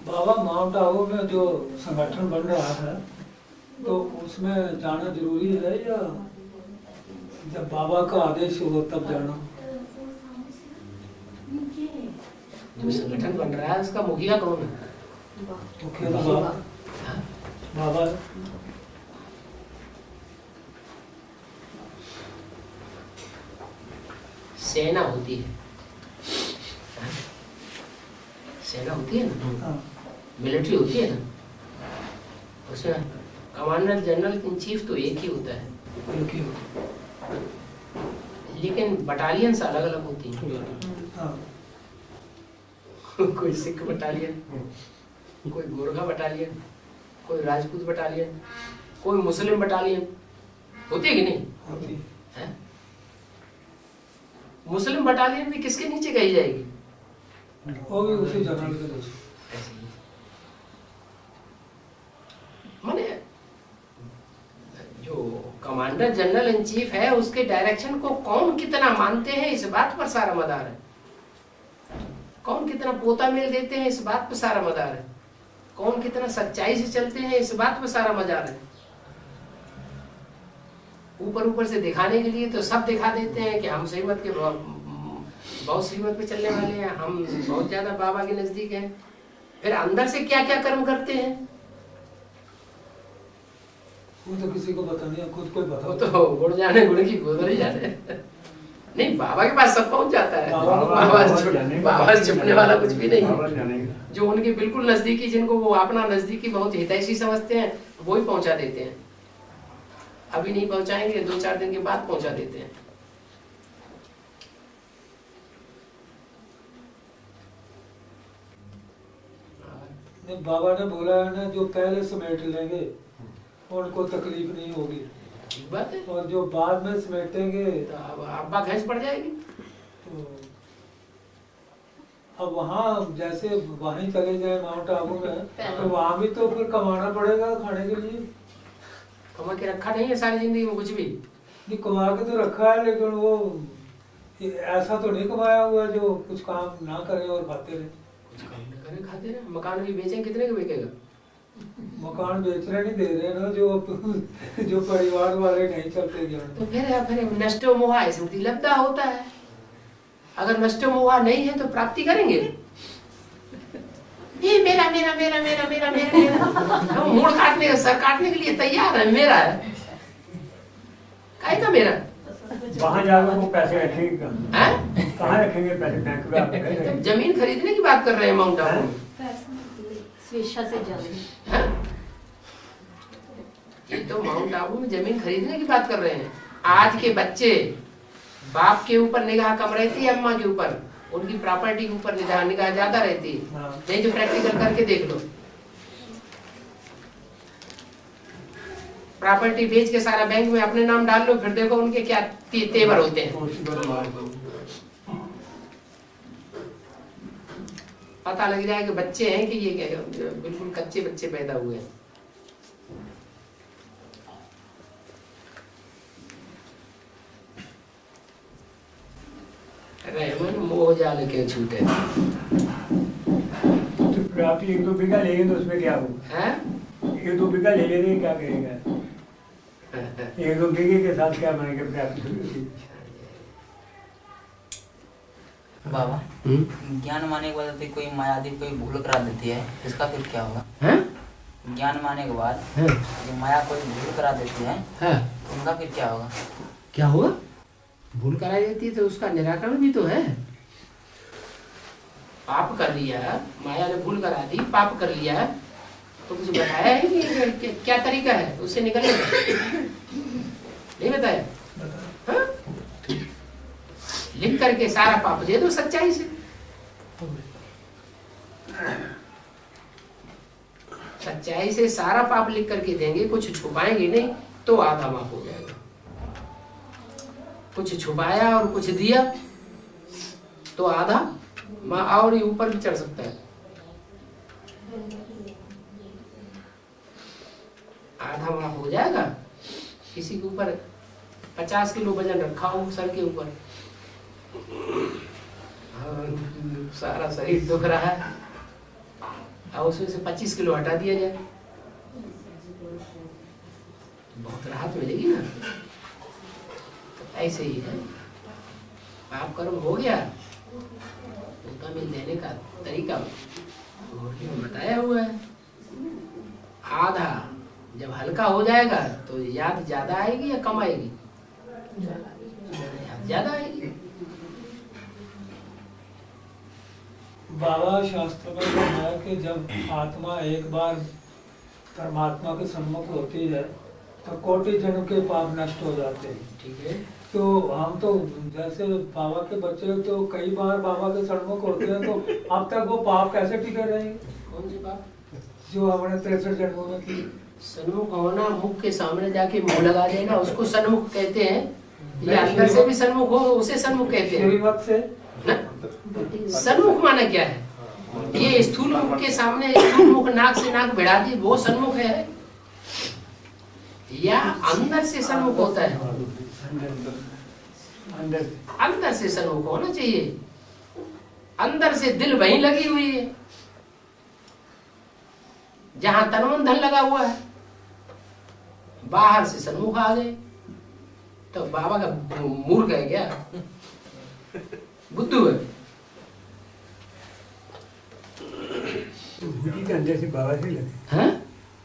बाबा माउंट आबू में जो संगठन बन रहा है तो उसमें जाना जरूरी है या जब बाबा का आदेश हो तब जाना? जो संगठन बन रहा है उसका मुखिया कौन है? मुखिया तो बाबा। सेना होती है, सेना होती है ना, मिलिट्री होती है ना, उसमें कमांडर जनरल इन चीफ तो एक ही होता है, लेकिन बटालियन अलग अलग होती हैं। कोई सिख बटालियन, कोई गोरखा बटालियन, कोई राजपूत बटालियन, कोई मुस्लिम बटालियन, होती है कि नहीं? होती है। मुस्लिम बटालियन भी किसके नीचे कही जाएगी? वो भी उसी जनरल के नीचे। माने जो कमांडर जनरल इन चीफ है उसके डायरेक्शन को कौन कितना मानते हैं इस बात पर सारा मदार है। कौन कितना पोता मेल देते हैं इस बात पर सारा मदार है। कौन कितना सच्चाई से चलते हैं इस बात पर सारा मदार है। ऊपर ऊपर से दिखाने के लिए तो सब दिखा देते हैं कि हम श्रीमत के बहुत श्रीमत पे चलने वाले हैं, हम बहुत ज्यादा बाबा के नजदीक हैं। फिर अंदर से क्या क्या कर्म करते हैं वो तो किसी को पता नहीं, खुद को ही पता। वो तो गुण जाने गुण की गोदर ही जाने। नहीं, बाबा के पास सब पहुंच जाता है। बाबा से छुपने वाला कुछ भी नहीं। जो उनके बिल्कुल नजदीकी, जिनको वो अपना नजदीकी बहुत हितैषी समझते हैं, वो ही पहुंचा देते हैं। अभी नहीं पहुंचाएंगे, 2-4 दिन के बाद पहुंचा देते हैं। बाबा ने बोला है ना, जो पहले समेट लेंगे उनको तकलीफ नहीं होगी। ठीक बात है। और जो बाद में समेटेंगे तो अब अब्बा घैस पड़ जाएगी। तो अब वहाँ जैसे वहीं चले जाए माउंट आबू में, तो वहाँ भी तो फिर कमाना पड़ेगा खाने के लिए। कमा के रखा नहीं है सारी जिंदगी में कुछ भी। नहीं, कमा के तो रखा है, लेकिन वो ऐसा तो नहीं कमाया हुआ जो कुछ काम ना करे और खाते रहे। कुछ काम न करे खाते रहे। मकान भी बेचें, कितने का बिकेगा? मकान बेचने नहीं दे रहे ना, जो परिवार वाले नहीं चलते ज्ञान। तो फिर नष्टो मोहा स्मृति लब्धा होता है। अगर नष्टो मोहा नहीं है तो प्राप्ति करेंगे। ये मेरा मेरा मेरा मेरा मेरा मेरा मेरा हम मूड काटने का, सर काटने के लिए तैयार है। मेरा है, काहे का मेरा? वहाँ जाकर वो पैसे रखेंगे कहाँ रखेंगे पैसे? बैंक में। तो जमीन खरीदने की बात कर रहे हैं माउंट आबू में। स्वेच्छा से जाने। ये तो माउंट आबू में जमीन खरीदने की बात कर रहे हैं। आज के बच्चे बाप के ऊपर निगाह कम रहती है, अम्मा के ऊपर, उनकी प्रॉपर्टी के ऊपर निगाह ज्यादा रहती है। नहीं तो प्रैक्टिकल करके देख लो। प्रॉपर्टी बेच के सारा बैंक में अपने नाम डाल लो, फिर देखो उनके क्या तेवर होते हैं। पता लग जाए कि बच्चे हैं कि ये क्या, बिल्कुल कच्चे बच्चे पैदा हुए हैं। रहमन मोह जाल के छूटे। तो आप 1-2 बीघा लेंगे तो उसमें क्या होगा? 1-2 बीघा ले लेंगे, क्या करेगा? 1-2 बीघे के साथ क्या बनेगा? प्राप्ति। बाबा, ज्ञान माने के बाद कोई मायादी कोई भूल करा देती है, इसका फिर क्या होगा? ज्ञान माने के बाद जो माया कोई भूल करा देती है, उनका फिर क्या होगा? क्या होगा? भूल कराई देती है तो उसका निराकरण भी तो है। पाप कर लिया, माया ने भूल करा दी, पाप कर लिया, तो कुछ बताया है कि क्या तरीका है उससे निकलने का? नहीं बताया। हाँ? लिख करके सारा पाप दे दो सच्चाई से। सच्चाई से सारा पाप लिख करके देंगे, कुछ छुपाएंगे नहीं तो आधा माफ हो जाएगा। कुछ छुपाया और कुछ दिया तो आधा और ऊपर भी चढ़ सकता है। आधा माफ हो जाएगा। किसी के ऊपर 50 किलो वजन रखा हो सर के ऊपर, सारा शरीर दुख रहा है, और उसमें से 25 किलो हटा दिया जाए, बहुत राहत मिलेगी ना। तो ऐसे ही है, पाप कर्म हो गया, उसका मिल देने का तरीका बताया हुआ है। आधा जब हल्का हो जाएगा तो याद ज्यादा आएगी या कम आएगी? ज्यादा आएगी। बाबा शास्त्र में बताया कि जब आत्मा एक बार परमात्मा के सम्मुख होती है तो कोटि जन्म के पाप नष्ट हो जाते हैं। ठीक है। तो हम तो जैसे बाबा के बच्चे तो कई बार बाबा के सम्मुख होते हैं, तो अब तक वो पाप कैसे टिके रहेंगे? कौन से पाप? जो हमने 63 जन्मों में की। सन्मुख होना, मुख के सामने जाके मुंह लगा देना, उसको सन्मुख कहते हैं। ये अंदर से भी सन्मुख हो उसे सन्मुख कहते हैं। से सन्मुख माना क्या है? ये स्थूल मुख के सामने स्थूल मुख नाक से नाक भिड़ा दी, वो सन्मुख है या अंदर से सन्मुख होता है? अंदर से सन्मुख होना चाहिए। अंदर से दिल वहीं लगी हुई है जहां तन मन धन लगा हुआ है। बाहर से सन्मुख आ गए, तो बाबा का मूर्ख है क्या? बुद्धू है। बुद्धि तो अंदर से बाबा से लगे। हैं?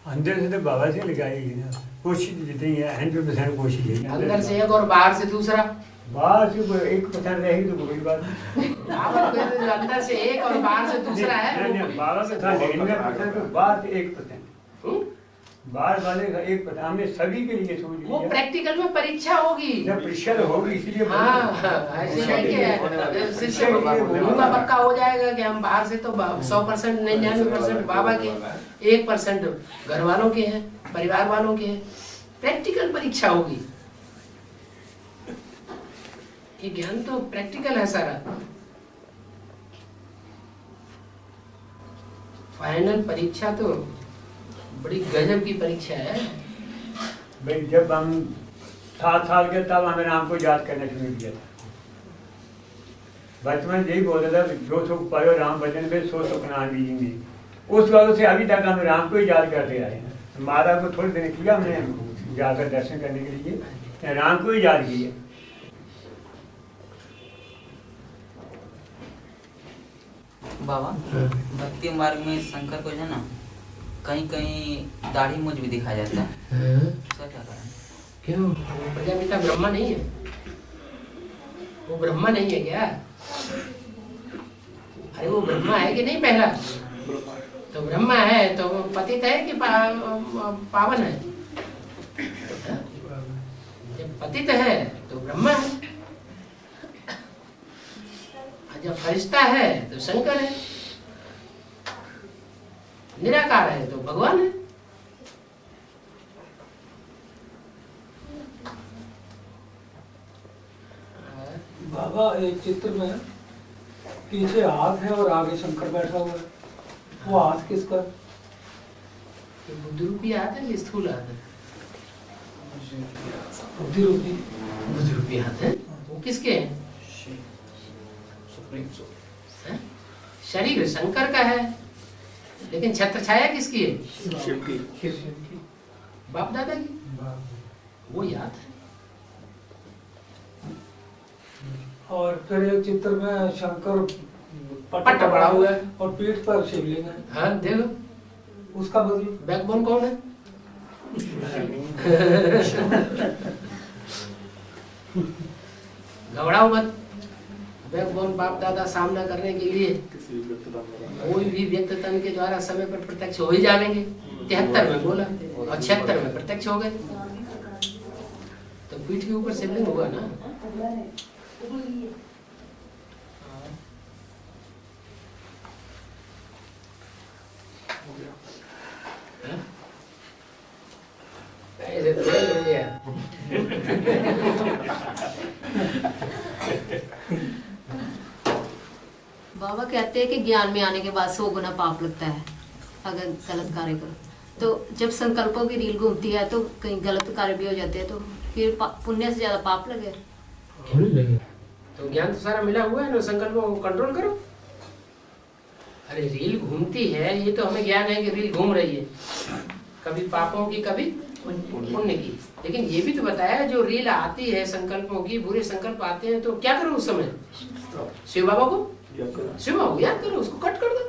अंदर से तो बाबा से लगाई है ना, कोशिश जितनी है 100% कोशिश है। अंदर से एक और बाहर से दूसरा। बाहर से 1% रहेगी तो कोई बात नहीं। बाबा कहते हैं अंदर से एक और बाहर से दूसरा है। नहीं, बाबा के साथ 99% बाहर से 1%। बाहर वाले का 1%। हमने सभी के लिए सोच लिया। वो प्रैक्टिकल में परीक्षा होगी। जब परीक्षा होगी इसलिए ऐसे नहीं कि शिष्य का पक्का हो जाएगा कि हम बाहर से तो 100% 99% बाबा के, 1% घर वालों के हैं, परिवार वालों के हैं। प्रैक्टिकल परीक्षा होगी। ये ज्ञान तो प्रैक्टिकल है सारा। फाइनल परीक्षा तो बड़ी गजब की परीक्षा है भाई। जब हम 7 साल के तब हमें राम को याद करना शुरू किया था। बचपन यही बोलता था, जो सुख पायो राम भजन पे सो सुख नाम बीजेंगे। उस वक्त से अभी तक हम राम को ही याद करते आए हैं। माता को थोड़ी दिन किया हमने जाकर दर्शन करने के लिए, राम को ही याद किया। बाबा भक्ति मार्ग में शंकर को जो है ना कहीं कहीं दाढ़ी मूंछ भी दिखाया जाता है। इसका क्या कारण? क्यों? प्रजापिता ब्रह्मा नहीं है? वो ब्रह्मा नहीं है क्या? अरे वो ब्रह्मा है कि नहीं? पहला तो ब्रह्मा है तो वो पतित है कि पावन है? जब पतित है तो ब्रह्मा है, जब फरिश्ता है तो शंकर है, निराकार है तो भगवान है। बाबा एक चित्र में पीछे हाथ है और आगे शंकर बैठा हुआ है। वो हाथ किसका? बुद्धि रूपी हाथ है कि स्थूल हाथ है? बुद्धि रूपी। बुद्धि रूपी हाथ है। वो किसके हैं? शरीर शंकर का है, लेकिन छत्र छाया किसकी है? शिव की। बाप दादा की। वो याद है। और फिर एक चित्र में शंकर पट्टा पड़ा हुआ है और पीठ पर शिवलिंग है। हाँ देखो। उसका बदल बैकबोन कौन है? घबराओ मत। बैकबोन बाप दादा सामना करने के लिए कोई भी व्यक्ति तन के द्वारा समय पर प्रत्यक्ष हो ही जाएंगे। 73 में बोला और 76 में प्रत्यक्ष हो गए। तो पीठ के ऊपर शिवलिंग हुआ ना। ऐसे थोड़ा हो गया। बाबा कहते हैं कि ज्ञान में आने के बाद 100 गुना पाप लगता है अगर गलत कार्य करो। तो जब संकल्पों की रील घूमती है तो कहीं गलत कार्य भी हो जाते हैं, तो फिर पुण्य से ज्यादा पाप लगे? क्यों नहीं लगे? तो ज्ञान तो सारा मिला हुआ है ना। संकल्पों को कंट्रोल करो। अरे रील घूमती है, ये तो हमें ज्ञान है कि रील घूम रही है, कभी पापों की कभी पुण्य की। लेकिन ये भी तो बताया जो रील आती है संकल्पों की, बुरे संकल्प आते हैं तो क्या करो उस समय? शिव बाबा को याद करो, उसको कट कर दो।